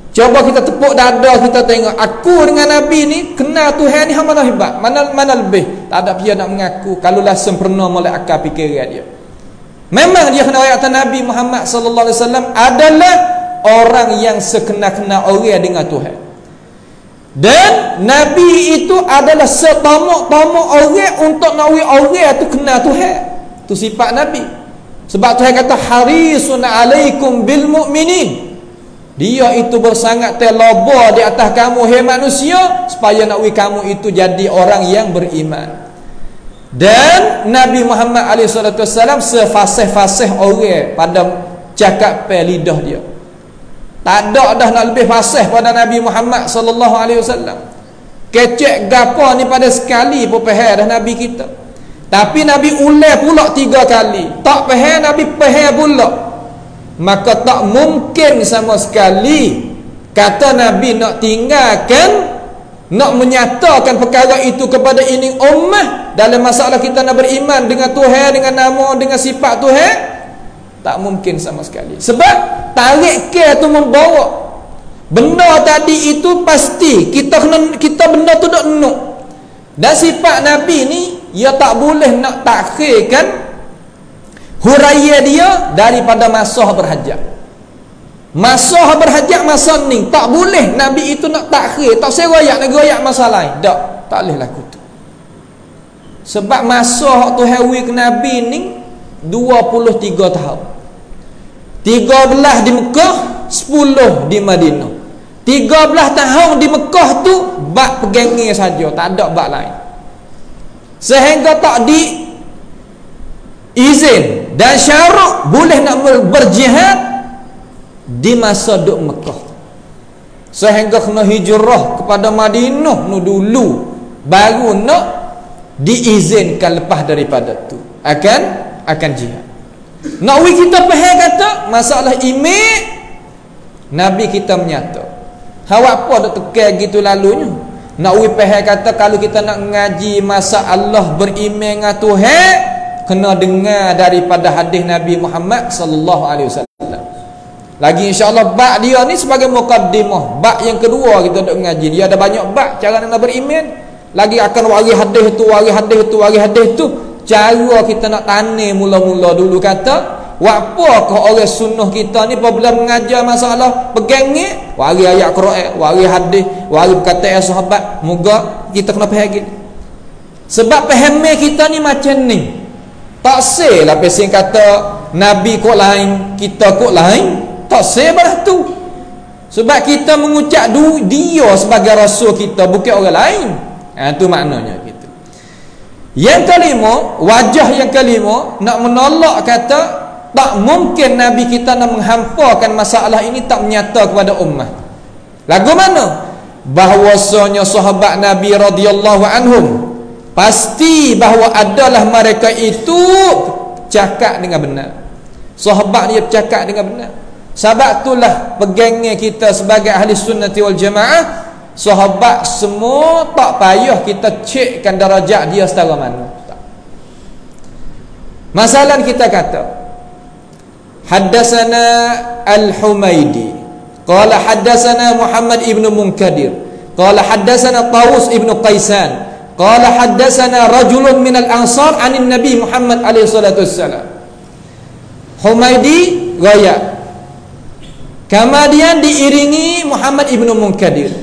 A: Cuba kita tepuk dada kita tengok, aku dengan Nabi ni kenal Tuhan ni mana hebat, mana lebih. Tak ada dia nak mengaku kalau lah sempurna oleh akal fikiran dia. Memang dia kena ayat Nabi Muhammad sallallahu alaihi wasallam adalah orang yang sekenal-kenal orang dengan Tuhan. Dan Nabi itu adalah setamak-tamak orang untuk nak orang tu kenal Tuhan. Tu sifat Nabi. Sebab Tuhan kata harisun alaikum bil mu'minin. Dia itu bersangat terloba di atas kamu hai manusia, supaya nak kamu itu jadi orang yang beriman. Dan Nabi Muhammad SAW sefasih-fasih orang pada cakap lidah dia. Tak ada dah nak lebih fasih pada Nabi Muhammad SAW. Kecek gapo ni pada sekali pun faham dah Nabi kita. Tapi Nabi ulang pula 3 kali, tak faham Nabi faham pula. Maka tak mungkin sama sekali kata Nabi nak tinggalkan, nak menyatakan perkara itu kepada ini ummah dalam masalah kita nak beriman dengan Tuhan, dengan nama, dengan sifat Tuhan. Tak mungkin sama sekali. Sebab tarik ke tu membawa benda tadi itu pasti kita benda tu dak nuk. Dan sifat Nabi ni ia tak boleh nak takhirkan huraiya dia daripada masa berhajat. Masa berhajat masa ni tak boleh Nabi itu nak takhir, tak seroyak nak goyak masa lain. Tak boleh laku tu. Sebab masa Tuhan wi ke Nabi ni 23 tahun. 13 di Mekah, 10 di Madinah. 13 tahun di Mekah tu bak pegangi saja, tak ada bak lain. Sehingga tak di izin dan syarat boleh nak berjihad di masa duk Mekah. Sehingga kena hijrah kepada Madinah nu dulu baru nak diizinkan lepas daripada tu akan jihad. Nak kita faham kata masalah imej Nabi kita menyata. Awak apa dak tekan gitu lalunya. Nak faham kata kalau kita nak ngaji masalah berimej dengan Tuhan, kena dengar daripada hadis Nabi Muhammad sallallahu alaihi wasallam. Lagi insya-Allah bab dia ni sebagai mukaddimah. Bab yang kedua kita duk ngaji. Dia ada banyak bab cara nak beriman. Lagi akan wari hadis tu. Cara kita nak tanam mula-mula dulu kata, apakah orang sunnah kita ni apabila mengajar masalah pegangnya, wari ayat Quran, wari hadis, wari perkataan sahabat. Moga kita kena faham gitu. Sebab fahaman kita ni macam ni. Tak selah pesing kata Nabi kok lain, kita kok lain. Tak selah tu. Sebab kita mengucap dia sebagai rasul kita, bukan orang lain. Itu maknanya gitu. Yang kelima, wajah yang kelima nak menolak kata tak mungkin Nabi kita nak menghampakan masalah ini, tak menyata kepada ummah. Lagu mana? Bahwasanya sahabat Nabi radhiyallahu anhum pasti bahawa adalah mereka itu cakap dengan benar. Sahabat dia bercakap dengan benar. Sebab itulah pegangnya kita sebagai ahli sunnati wal jamaah, sahabat semua tak payah kita cekkan darajat dia setara mana. Masalah kita kata haddatsana Al-Humaidi qala haddatsana Muhammad ibn Munkadir qala haddatsana Tawus ibn Qaisan qala haddatsana rajulun minal ansar anin Nabi Muhammad alaihi salatu wassalam. Humaidi gaya, kemudian diiringi Muhammad ibn Munkadir,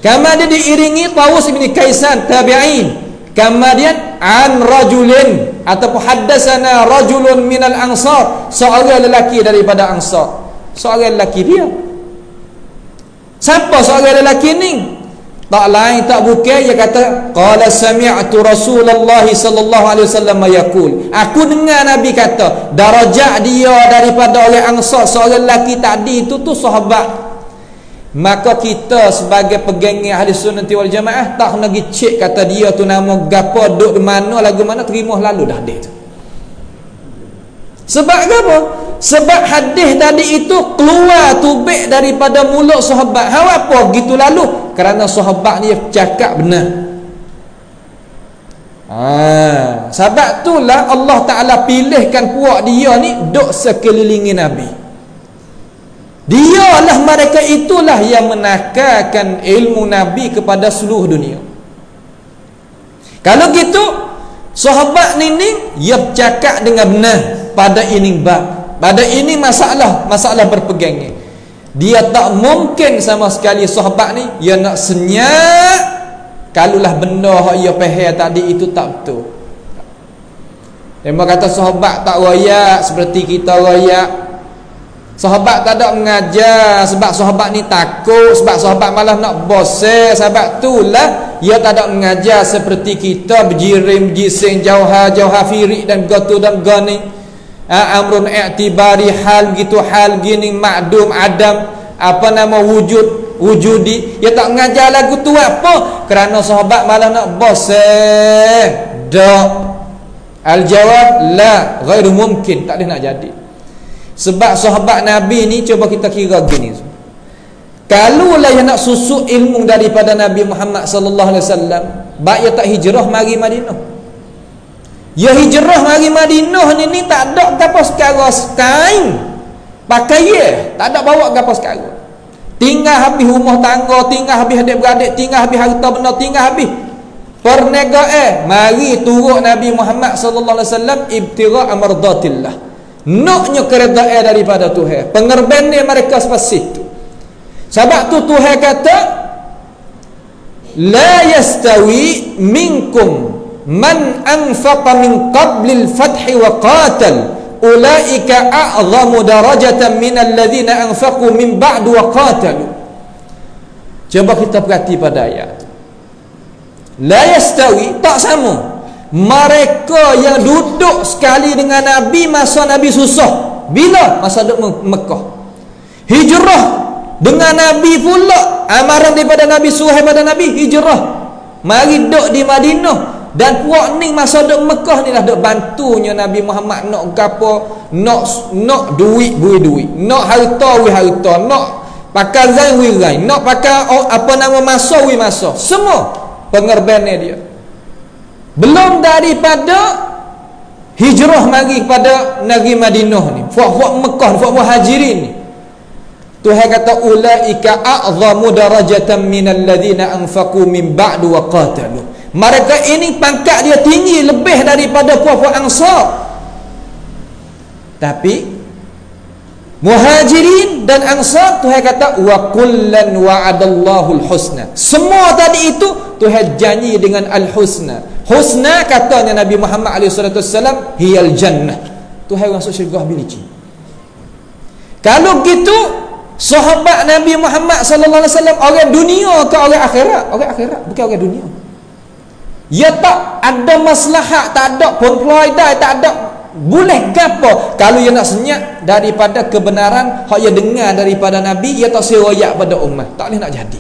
A: kemudian diiringi Tawus ibn Qaisan tabi'in, kemudian an rajulin ataupun haddatsana rajulun minal ansar, seorang lelaki daripada ansar. Seorang lelaki dia, siapa seorang lelaki ni? Tak lain tak bukan, dia kata qala sami'tu Rasulullah sallallahu alaihi wasallam yaqul, aku dengar Nabi kata darajat dia daripada orang ansar seorang lelaki tadi itu tu sahabat. Maka kita sebagai pegangnya ahli sunnati wal jamaah tak kena pergi cek kata dia tu nama gapo, duduk di mana, lagu mana, terima lalu dah dia tu. Sebab apa? Sebab hadis tadi itu keluar tubik daripada mulut sahabat. Hawa apa gitu lalu? Kerana sahabat ni cakap benar. Sebab itulah Allah Ta'ala pilihkan puak dia ni duk sekelilingi Nabi. Dialah mereka itulah yang menakarkan ilmu Nabi kepada seluruh dunia. Kalau gitu sahabat ni dia bercakap dengan benar pada ini bab, pada ini masalah berpegangnya. Dia tak mungkin sama sekali sahabat ni dia nak senyap kalulah benda yang dia faham tadi itu tak betul. Dia kata sahabat tak royak seperti kita royak. Sahabat tak ada mengajar sebab sahabat ni takut, sebab sahabat malah nak bosan. Sebab itulah ia tak ada mengajar seperti kita berjirim, jising, jauha firik dan gotu dan gani. Amrun i'tibari hal gitu, hal gini ma'dum adam, apa nama wujudi. Ia tak mengajar lagu tu apa? Kerana sahabat malah nak bosan. Tak. Al-jawab la, ghairu mungkin, tak boleh nak jadi. Sebab sahabat Nabi ni coba kita kira gini. Kalau lah yang nak susuk ilmu daripada Nabi Muhammad sallallahu alaihi wasallam, baik dia tak hijrah mari Madinah. Ya hijrah mari Madinah ni tak ada gapo sekarang kain pakai ye, tak ada bawa gapo sekarang. Tinggal habis rumah tangga, tinggal habis adik-beradik, tinggal habis harta benda, tinggal habis perniagaan. Mari turun Nabi Muhammad sallallahu alaihi wasallam ibtigha mardatillah. Naknya keredaan daripada Tuhan, pengorbanan mereka seperti itu. Sebab tu Tuhan kata la yastawi minkum man anfaqa min qablil fathi wa qatal ulaika a'zamu darajatan minal ladzina anfaqu min ba'du wa qatalu. Coba kita perhati pada ayat la yastawi, tak sama mereka yang duduk sekali dengan Nabi masa Nabi susah. Bila? Masa duduk Mekah. Hijrah dengan Nabi pula, amaran daripada Nabi, suruh daripada Nabi hijrah mari duduk di Madinah. Dan puak ni masa duduk Mekah ni lah duduk bantunya Nabi Muhammad nak gapo, nak duit beri duit, nak harta beri harta, nak pakai zain beri zain, nak pakai apa nama masa beri masa. Semua pengorbanan dia. Belum daripada hijrah mari kepada negeri Madinah ni, fuak-fuak Mekah, fuak muhajirin ni. Tuhan kata ulaika a'zamu darajatan minal ladzina anfaqu min ba'du wa qatalu. Mereka ini pangkat dia tinggi lebih daripada puak-puak Ansar. Tapi Muhajirin dan Ansar Tuhan kata wa kullan wa'adallahu al-husna. Semua tadi itu Tuhan janji dengan al-husna. Husna katanya Nabi Muhammad SAW hiyal jannah. Tuhan masuk syurga bilici. Kalau gitu sahabat Nabi Muhammad SAW orang dunia ke orang akhirat? Orang akhirat, bukan orang dunia. Ya tak ada maslahat, tak ada pun faedah, tak ada boleh gapo kalau ia nak senyap daripada kebenaran hak ia dengar daripada Nabi, ia tak seroyak pada ummah, tak boleh nak jadi.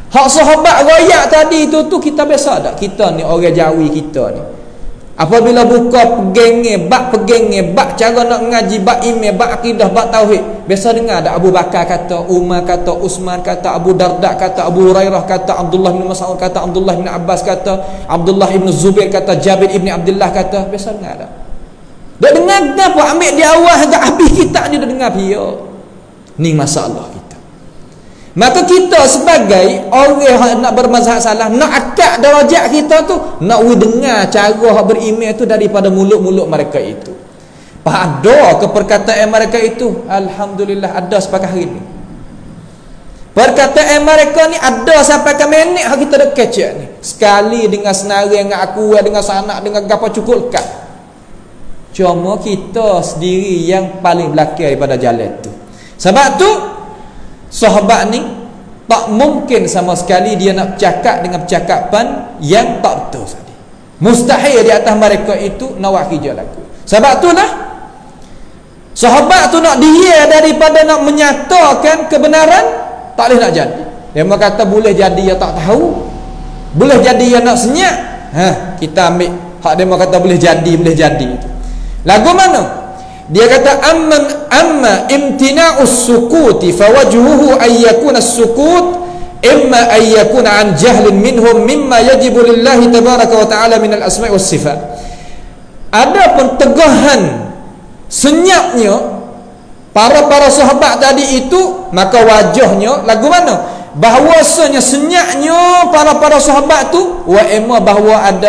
A: Hak sahabat royak tadi tu kita biasa tak? Kita ni orang Jawi kita ni. Apabila buka pegangnya, bak cara nak ngaji, bak iman, bak akidah, bak tauhid. Biasa dengar ada Abu Bakar kata, Umar kata, Uthman kata, Abu Darda kata, Abu Hurairah kata, Abdullah bin Mas'ud kata, Abdullah bin Abbas kata, Abdullah bin Zubair kata, Jabir bin Abdullah kata. Biasa dengar tak? Dah dengar apa? Ambil di awal agak habis kita ni dah dengar dia. Ni masalah kita. Maka kita sebagai orang yang nak bermazhab salah, nak akad darajat kita tu, nak dengar cara beriman tu daripada mulut-mulut mereka itu. Ada ke perkataan mereka itu? Alhamdulillah ada sampai hari ni. Perkataan mereka ni ada sampai ke minit hak kita dah kecek ni. Sekali dengan senari dengan aku, dengan sanak, dengan gapa cukup lekat. Cuma kita sendiri yang paling belakang daripada jalan tu. Sebab tu sahabat ni tak mungkin sama sekali dia nak bercakap dengan percakapan yang tak betul tadi. Mustahil di atas mereka itu nak wakil laku. Sebab itulah sahabat tu nak dia daripada nak menyatakan kebenaran, tak boleh nak jadi. Dia kata boleh jadi dia tak tahu, boleh jadi dia nak senyap. Kita ambil hak dia kata boleh jadi. Lagu mana? Dia kata amma imtina'us sukuti fawajhuhu ay yakuna as-sukut imma ay yakuna an jahlin minhum mimma yajibu lillahi tabaraka wa ta'ala min al-asma' was sifat. Ada pentegahan senyapnya para sahabat tadi itu, maka wajahnya lagu mana? Bahawasanya senyapnya para sahabat tu wa imma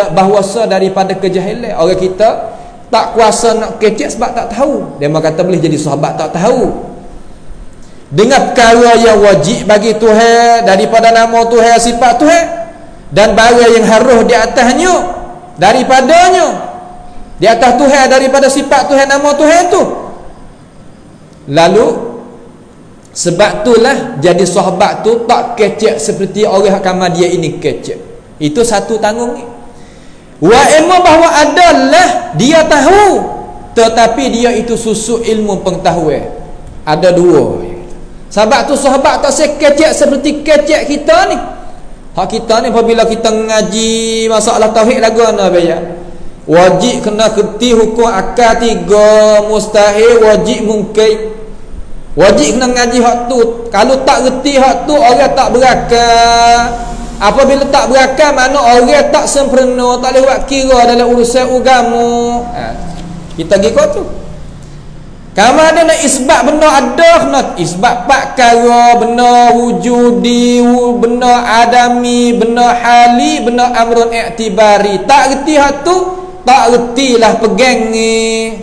A: bahawasa daripada kejahilan. Orang kita tak kuasa nak kecek sebab tak tahu. Dia kata boleh jadi sahabat tak tahu. Dengan perkara yang wajib bagi Tuhan daripada nama Tuhan, sifat Tuhan, dan barang yang harus di atasnya daripadanya, di atas Tuhan daripada sifat Tuhan, nama Tuhan tu. Lalu sebab itulah jadi sahabat tu tak kecek seperti orang kamar dia ini kecek. Itu satu tanggung ni. Wa ilmu bahawa adalah dia tahu, tetapi dia itu susu ilmu pengetahuan. Ada dua. Sebab tu sahabat tak sekecek seperti kecek kita ni. Hak kita ni apabila kita ngaji masalah tauhid lagu ana bayar. Wajib kena kerti hukum akal 3, mustahil, wajib mungkin. Wajib kena ngaji hak tu. Kalau tak reti hak tu orang tak berakal. Apabila tak berakal, mana orang tak sempurna, tak boleh buat kira dalam urusan agama. Kita pergi kau tu. Kamu ada nak isbat benda ada, nak isbat pak perkara, benda wujudi, benda adami, benda hali, benda amrun i'tibari. Tak reti hak tu, tak retilah pegang ni.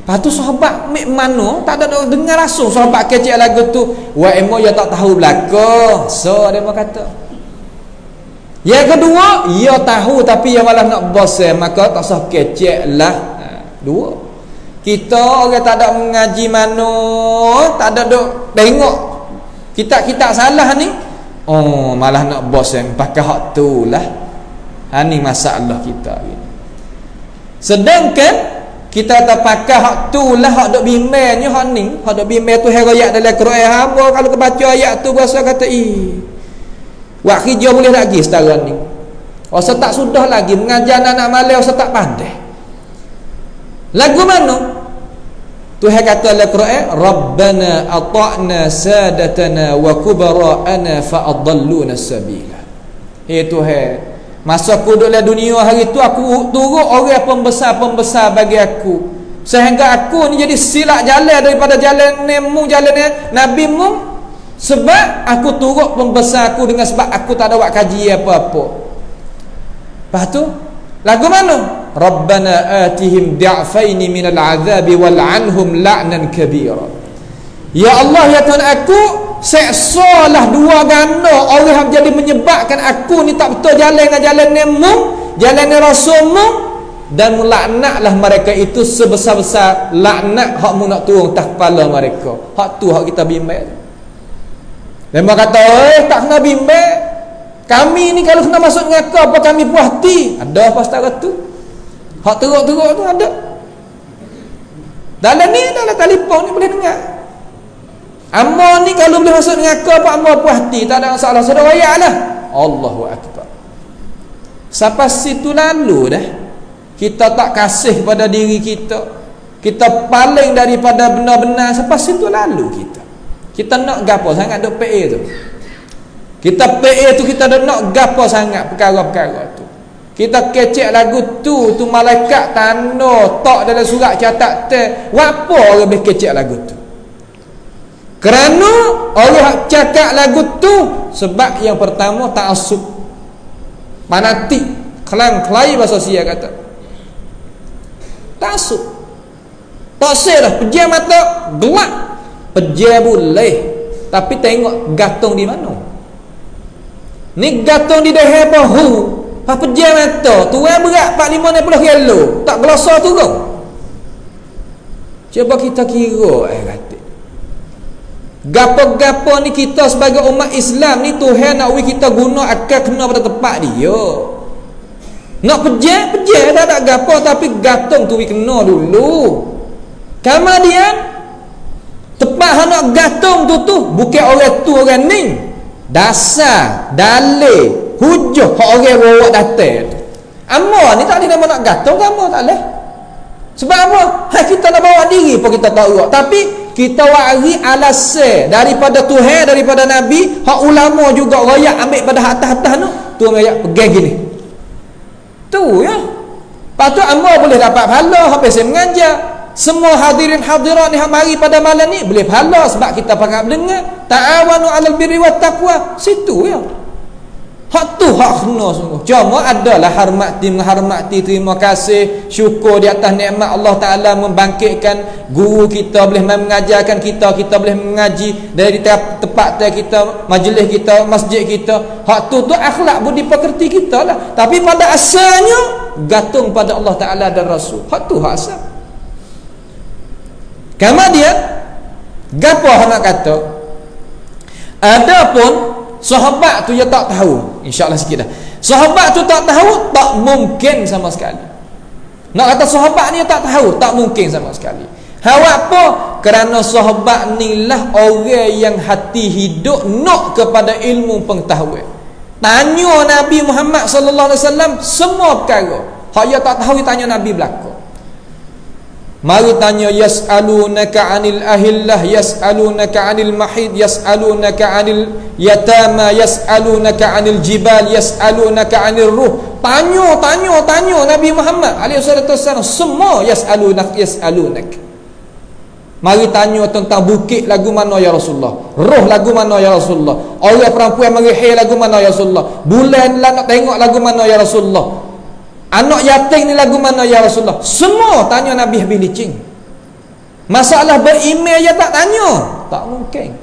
A: Lepas tu sahabat mana tak ada dengar langsung sahabat kecek lagu tu. Wa emo ya tak tahu belaka. So dia mau kata. Yang kedua, ia tahu tapi ia malah nak bosan, maka tak sah kecek lah. Dua. Kita orang tak ada mengaji mana, tak ada duk tengok kitab-kitab salah ni. Oh, malah nak bosan pakai hak tu lah. Ni masalah kita. Sedangkan kita tak pakai hak tu lah, hak duk bimbangnya hak ni, hak duk bimbang tu ayat dalam Quran. Hamba kalau kebaca ayat tu berasa kata wak hijau boleh lagi setara ni. Rasa tak sudah lagi mengajar anak malai, rasa tak pandai. Lagu mana? Tuhan kata dalam Quran, Rabbana ata'na sadatana wa kubara'ana fa'adalluna sabila. Tuhan, masa aku duduk dalam dunia hari tu, aku turut orang pembesar-pembesar bagi aku, sehingga aku ni jadi silap jalan daripada jalan nemu, jalan Nabi mu. Sebab aku turut pembesar aku, dengan sebab aku tak ada buat kaji apa-apa. Lepas tu lagu mana? Rabbana atihim di'afaini minal azabi wal'anhum la'nan kabira. Ya Allah, ya Tuhan aku, seksalah 2 ganda orang yang jadi menyebabkan aku ni tak betul jalan dengan jalan nemu, jalan rasulmu, dan melaknatlah mereka itu sebesar-besar laknat hak mu nak turun atas kepala mereka. Hak tu hak kita bimbang. Memang kata tak kena bimbang. Kami ni kalau kena masuk dengan kau, apa kami puas hati? Ada apa setara tu? Hak teruk-teruk tu ada. Dalam ni, dalam telefon ni boleh dengar. Amma ni kalau boleh masuk dengan aku apa amma puas hati, tak ada masalah, sudah royak lah. Allahu akbar. Sampai situ lalu dah. Kita tak kasih pada diri kita. Kita paling daripada benar-benar, sampai situ lalu kita. Kita nak gapo sangat duk PA tu. Kita PA tu kita dah nak gapo sangat perkara-perkara tu. Kita kecek lagu tu malaikat tanda tak dalam surat catat teh. Apa lebih kecek lagu tu? Kerana Allah cakap lagu tu sebab yang pertama ta'assub, fanatik, kelang-kelai bahasa Sia kata. Ta'assub. Tak selah pejam mata gelap. Pejam boleh, tapi tengok gantung di mana. Ni gantung di dahi bahu, pas pejam mata, tuan berat 45-60 kilo, tak gelasa turun. Cuba kita kira kata. Gapo-gapo ni kita sebagai umat Islam ni Tuhan nak kita guna akal kena pada tempat dia. Nak pejam tak ada gapo, tapi gantung tu kena dulu. Kemudian tepat nak gantung tu bukan orang tu orang ni. Dasar, dalil, hujah hak orang bawa datang tu. Amma ni tak ada nama nak gantung, amma tak leh. Sebab apa? Kita nak bawa diri pun kita tahu. Tapi kita wari alasan daripada Tuhan, daripada Nabi, hak ulama juga royak ambil pada atas-atas tu royak pegang gini. Tu ya. Patut amma boleh dapat pahala hak pasal mengajar. Semua hadirin hadirat ni hak mari pada malam ni boleh pahala sebab kita pakat mendengar ta'awanu 'alal birri wat taqwa. Situ ya. Hak tu hak kena sungguh. Cuma adalah menghormati, terima kasih, syukur di atas nikmat Allah Taala membangkitkan guru kita boleh mengajarkan kita boleh mengaji dari tempat kita, majlis kita, masjid kita. Hak tu akhlak budi pekerti kita lah. Tapi pada asalnya gantung pada Allah Taala dan Rasul. Hak tu hak asal. Kemudian gapo nak kata? Adapun sahabat tu dia tak tahu. InsyaAllah sikit dah. Sahabat tu tak tahu, tak mungkin sama sekali. Nak kata sahabat ni tak tahu, tak mungkin sama sekali. Hawak apa? Kerana sahabat ni lah orang yang hati hidup nak kepada ilmu pengetahuan. Tanya Nabi Muhammad sallallahu alaihi wasallam semua perkara. Hak dia tak tahu, dia tanya Nabi belaka. Mari tanya, yas'alunaka 'anil ahillah, yas'alunaka 'anil mahid, yas'alunaka 'anil yatama, yas'alunaka 'anil jibal, yas'alunaka 'anil ruh. Tanya Nabi Muhammad alaihi wasallam semua yas'alunak. Mari tanya tentang bukit lagu mana ya Rasulullah, roh lagu mana ya Rasulullah, orang perempuan mari haid lagu mana ya Rasulullah, bulan lah nak tengok lagu mana ya Rasulullah, anak yatim ni lagu mana ya Rasulullah. Semua tanya Nabi habis licin. Masalah berimej ya tak tanya, tak mungkin.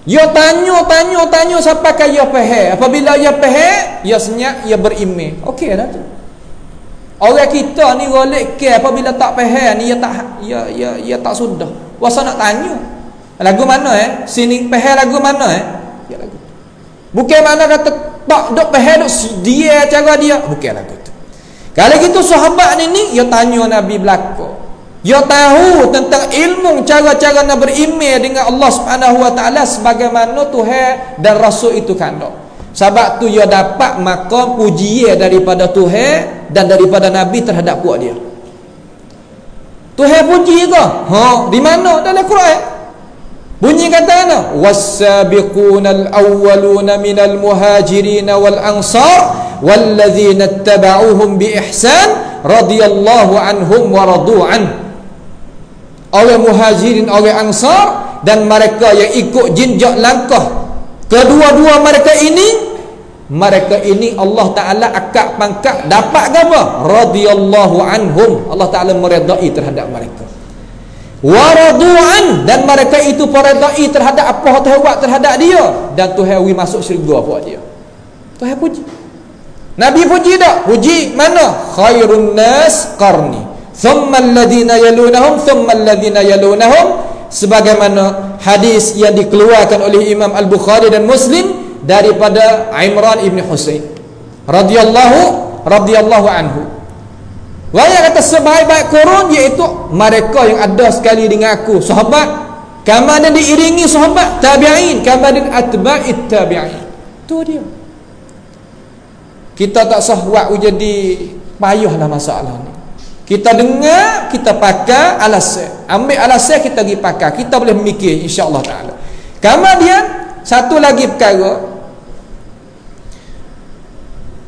A: Ya tanya sampai ke ya faham. Apabila ya faham, ya senyap, ya berimej. Okey dah tu. Orang kita ni golek ke apabila tak faham ni ya tak sudah. Wasa nak tanya. Lagu mana sini faham lagu mana Ya lagu. Bukan mana kata tak dok faham dok dia cara dia, bukan lagu. Kalau gitu sahabat ni dia tanya Nabi belaka. Dia tahu tentang ilmu cara-cara nak berimej dengan Allah Subhanahu Wa Taala sebagaimana Tuhan dan Rasul itu kandang. Sebab tu dia dapat maqam pujian daripada Tuhan dan daripada Nabi terhadap puak dia. Tuhan puji ke? Di mana dalam Quran? Bunyi kata mana? Was-sabiqunal awwaluna minal muhajirin wal ansar walladzina ittaba'uhum bi ihsan radhiyallahu anhum wa radu an. Orang muhajirin, orang ansar dan mereka yang ikut jenjak langkah kedua-dua mereka ini Allah Taala akak pangkat dapat apa? Radhiyallahu anhum. Allah Taala meredai terhadap mereka. Wa radu an, dan mereka itu meredai terhadap apa Tuhan buat terhadap dia, dan Tuhan masuk syurga buat dia. Tuhan puji. Nabi puji tak? Puji mana? Khairun nas qarni, thumma alladhina yalunahum, thumma alladhina yalunahum, sebagaimana hadis yang dikeluarkan oleh Imam Al-Bukhari dan Muslim daripada Imran ibn Husain radhiyallahu anhu. Wahai kata sebaik-baik kurun iaitu mereka yang ada sekali dengan aku, sahabat. kemudian diiringi sahabat tabi'in, kemudian atba'it tabi'in. Tu dia. Kita tak sah buat jadi payahlah masalah ni. Kita dengar, kita pakai alasan. Ambil alasan, kita pergi pakai. Kita boleh mikir insya-Allah taala. Kemudian satu lagi perkara,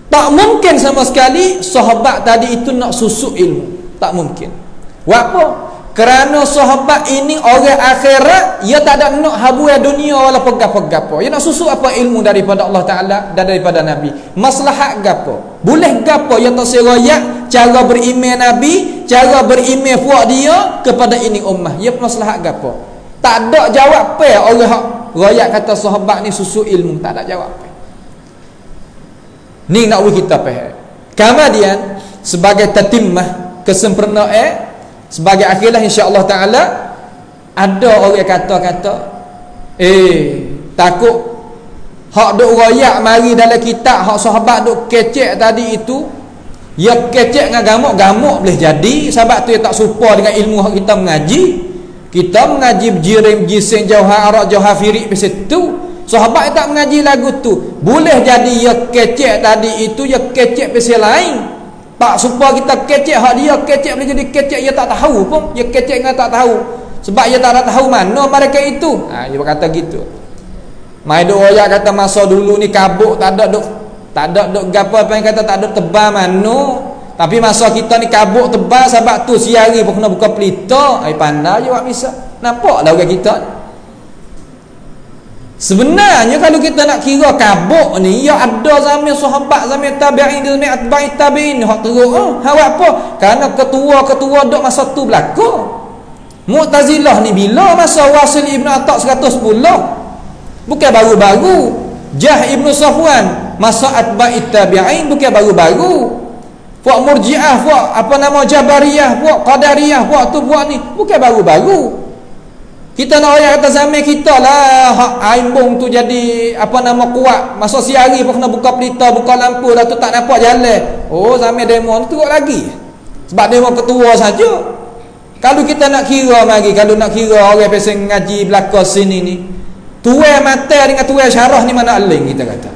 A: tak mungkin sama sekali sahabat tadi itu nak susuk ilmu. Tak mungkin. Apa? Kerana sahabat ini orang akhirat, ia tak ada nak habuai dunia walaupun gapo-gapo. Ia nak susuk apa ilmu daripada Allah Taala dan daripada Nabi. Maslahat gapo? Boleh gapo ia tak seroyak cara beriman Nabi, cara beriman puak dia kepada ini ummah. Ia maslahat gapo? Tak ada jawab pe orang hak royak kata sahabat ni susuk ilmu, tak ada jawab pe. Ni nak kita faham. Kemudian sebagai tatimmah, kesempurnaan, sebagai akhirlah insya-Allah taala, ada orang kata-kata takut hak duk royak mari dalam kitab hak sahabat duk kecek tadi itu, ya kecek dengan gamuk-gamuk boleh jadi sebab tu dia tak serupa dengan ilmu hak kita mengaji. Kita mengaji jirim jising jauhar arak jauhar firik pasal tu. Sahabat tak mengaji lagu tu. Boleh jadi ya kecek tadi itu ya kecek pasal lain. Tak supaya kita kecek hak dia kecek boleh jadi kecek dia tak tahu pun. Dia kecek dengan tak tahu. Sebab dia tak tahu mana mereka itu. Dia berkata gitu. Mai duk royak kata masa dulu ni kabuk tak ada duk gapo apa yang kata tak ada tebal mano. Tapi masa kita ni kabuk tebal sebab tu siari pun kena buka pelita. Pandai je buat misal. Nampaklah orang kita ni. Sebenarnya kalau kita nak kira kabuk ni, ya ada zaman sahabat, zaman tabi'in, zaman atba'it tabi'in hak teruk. Hak apa? Kerana ketua-ketua duk masa tu berlaku. Mu'tazilah ni bila masa Wasil Ibn Atta' 110. Bukan baru-baru. Jah Ibn Safwan masa atba'it tabi'in bukan baru-baru. Puak Murji'ah, puak apa nama Jabariyah, puak Qadariyah, puak tu puak ni bukan baru-baru. Kita nak ayat kata zaman kita lah hak aimbung tu jadi apa nama kuat. Masa siari pun kena buka pelita, buka lampu dah tu tak nampak jalan. Oh zaman demo tu teruk lagi. Sebab demo ketua saja. Kalau kita nak kira lagi, kalau nak kira orang pasal ngaji belakang sini ni, tuai mata dengan tuai syarah ni mana aling kita kata.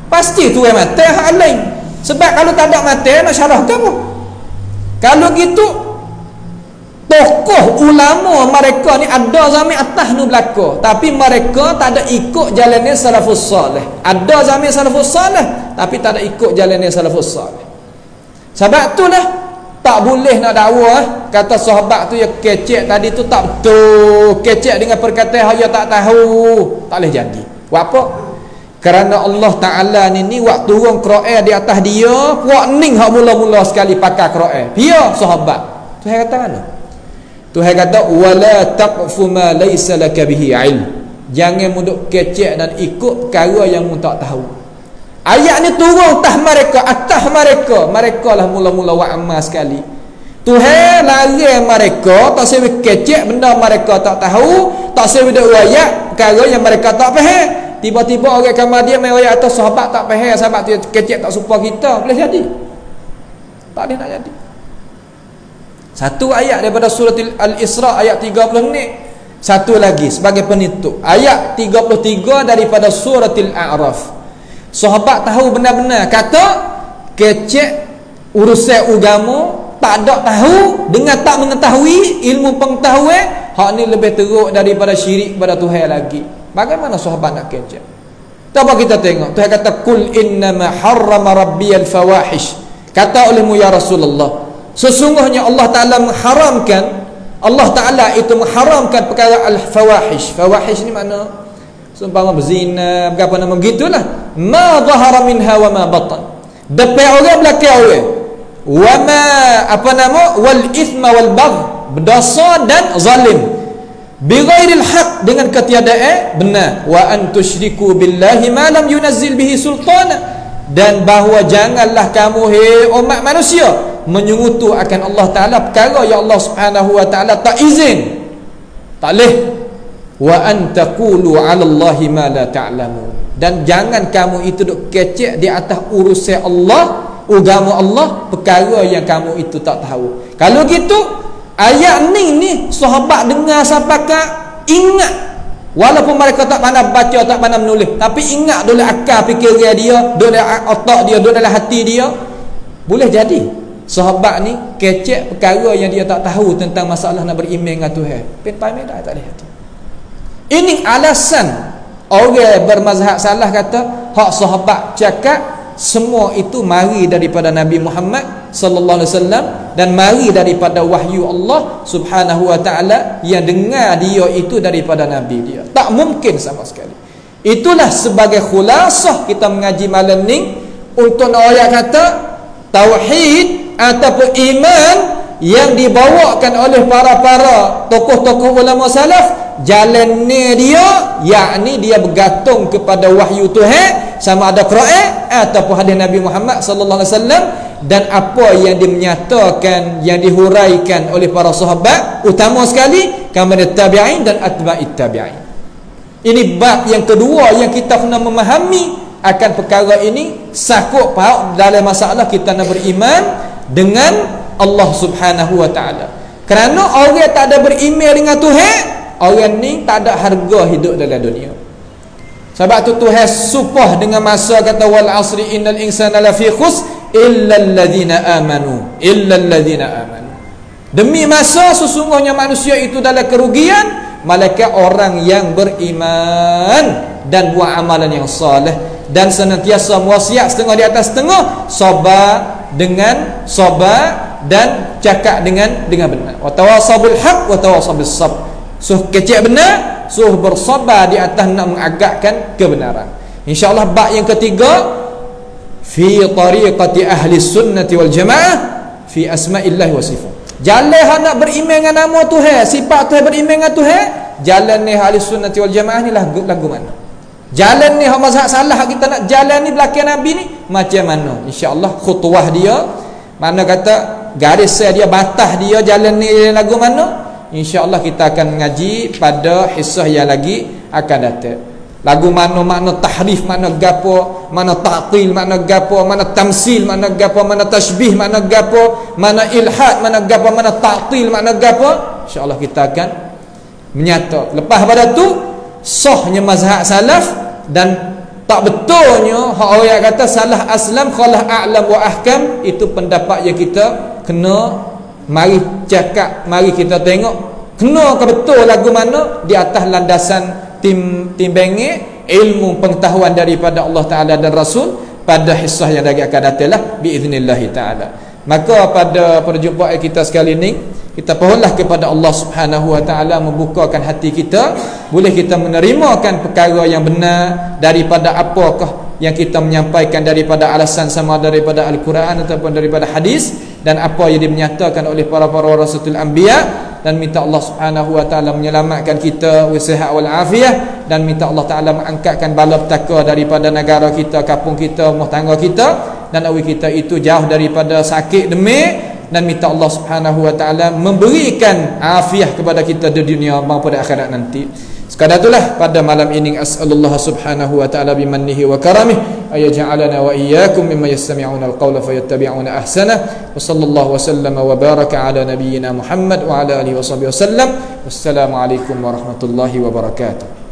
A: Pasti tuai mata hak aling. Sebab kalau tak ada mata nak syarah ke apa? Kalau gitu tokoh ulama mereka ni ada zaman atas ni belaka, tapi mereka tak ada ikut jalannya salafus salih. Ada zaman salafus salih tapi tak ada ikut jalannya salafus salih. Sebab itulah tak boleh nak dakwa kata sahabat tu ya kecek tadi tu tak betul, kecek dengan perkataan dia tak tahu, tak boleh jadi. Apa? Kerana Allah Ta'ala ni waktu turun Quran di atas dia, puak ning hak mula-mula sekali pakai Quran. Dia sahabat. Tuhan kata mana? Tuhan kata wala taqfu ma laysa laka bihi ilm. Jangan muduk kecek dan ikut perkara yang mu tak tahu. Ayat ni turun atas mereka lah mula-mula buat amal sekali. Tuhan larang mereka tak sewi kecek benda mereka tak tahu, tak sewi dak ayat perkara yang mereka tak faham. Tiba-tiba orang kemudian mai ayat atas sahabat tak faham, sahabat tu kecek tak serupa kita, boleh jadi? Tak boleh nak jadi. Satu ayat daripada surah Al-Isra ayat 30 ni. Satu lagi sebagai penutup ayat 33 daripada surah Al-A'raf. Sahabat tahu benar-benar kata kecek urusan agama tak ada tahu dengan tak mengetahui ilmu pengetahuan, hak ni lebih teruk daripada syirik kepada Tuhan lagi. Bagaimana sahabat nak kecek? Coba kita tengok. Tuhan kata kul innama harrama rabbiyal fawahish. Kata olehmu ya Rasulullah, sesungguhnya Allah Ta'ala mengharamkan, Allah Ta'ala itu mengharamkan perkara al-fawahish. Fawahish ni mana? Seumpama berzina, apa nama begitulah. Ma zahara minha wa ma batan. Depan orang, belakang orang. Wa ma apa nama? Wal ithma wal bagh. Berdosa dan zalim. Bighairil haq, dengan ketiadaan benar. Wa an tusyriku billahi ma lam yunazzil bihi sultana. Dan bahawa janganlah kamu hei umat manusia menyungutu akan Allah Ta'ala perkara yang Allah Subhanahu Wa Ta'ala tak izin, tak boleh. Wa an taqulu 'ala Allahi ma la ta'lamun. Dan jangan kamu itu duk kecek di atas urusan Allah, agama Allah, perkara yang kamu itu tak tahu. Kalau gitu ayat ni sahabat dengar sampai ingat, walaupun mereka tak pandai baca, tak pandai menulis, tapi ingat dulu akal fikir dia, dulu otak dia, dulu dalam hati dia, boleh jadi sahabat ni kecek perkara yang dia tak tahu tentang masalah nak beriman dengan Tuhan. Penpai medah tak boleh hati. Ini alasan orang bermazhab salah kata hak sahabat cakap semua itu mari daripada Nabi Muhammad sallallahu alaihi wasallam dan mari daripada wahyu Allah Subhanahu wa taala, yang dengar dia itu daripada nabi dia. Tak mungkin sama sekali. Itulah sebagai khulasah kita mengaji malam ni, untuk orang kata tauhid ataupun iman yang dibawakan oleh para tokoh-tokoh ulama salaf, jalannya dia yakni dia bergantung kepada wahyu Tuhan, sama ada Quran ataupun hadis Nabi Muhammad sallallahu alaihi wasallam, dan apa yang dinyatakan, yang dihuraikan oleh para sahabat, utama sekali kepada tabi'in dan atba'it tabi'in. Ini bab yang kedua yang kita kena memahami akan perkara ini, sakut paut dalam masalah kita nak beriman dengan Allah Subhanahu wa taala. Kerana orang tak ada beriman dengan Tuhan, orang ni tak ada harga hidup dalam dunia. Sebab tu Tuhan supah dengan masa kata wal asri innal insana lafi khus illa alladhina amanu, illa alladhina amanu. Demi masa sesungguhnya manusia itu dalam kerugian, malaikat orang yang beriman dan buat amalan yang soleh, dan senantiasa wasiat setengah di atas setengah, sabar dengan sabar dan cakap dengan benar. Wa tawasabul haq wa tawasabus sabr. So kecek benar, so bersabar di atas nak mengagakkan kebenaran. InsyaAllah bab yang ketiga, fi tariqati ahli sunnati wal jamaah fi asma'illah wa sifat. Jalan nak beriman dengan nama Tuhan, sifat Tuhan, beriman dengan Tuhan, jalan ni ahli sunnati wal jamaah ni lagu mana? Jalan ni mazhab salah kita nak jalan ni belakang Nabi ni macam mana? InsyaAllah khutwah dia, mana kata garis dia, batas dia, jalan ni lagu mana? InsyaAllah kita akan mengaji pada hisah yang lagi akan datang. Lagu mana, makna tahrif, makna gapo, mana ta'til, makna gapo, mana tamsil, makna gapo, mana tashbih, makna gapo, mana ilhad, mana gapo, mana ta'til, makna gapo. InsyaAllah kita akan menyata. Lepas pada tu sahnya mazhab salaf, dan tak betulnya hak orang kata salah aslam khalah a'lam wa ahkam. Itu pendapat yang kita kena mari cakap, mari kita tengok kena ke betul lagu mana di atas landasan timbangi ilmu pengetahuan daripada Allah Ta'ala dan Rasul pada hisah yang lagi akan datang lah biiznillahi ta'ala. Maka pada perjumpaan kita sekali ini, kita pohonlah kepada Allah Subhanahu wa taala membukakan hati kita, boleh kita menerimakan perkara yang benar daripada apakah yang kita menyampaikan, daripada alasan sama daripada Al-Quran ataupun daripada hadis, dan apa yang dinyatakan oleh para rasul anbiya, dan minta Allah Subhanahu wa taala menyelamatkan kita wasihat wal afiyah, dan minta Allah Taala mengangkatkan bala petaka daripada negara kita, kampung kita, rumah tangga kita, dan awi kita itu jauh daripada sakit demik, dan minta Allah Subhanahu wa taala memberikan afiah kepada kita di dunia maupun di akhirat nanti. Sekadar itulah pada malam ini, as'alullah subhanahu wa ta'ala bimannihi wa karamih ayaj'alana wa iyyakum mimman yastami'una al-qawla fayattabi'una ahsanah, wa sallallahu wa sallama wa baraka ala nabiyyina Muhammad wa ala alihi wa sahbihi wa sallam. Wassalamu alaikum warahmatullahi wabarakatuh.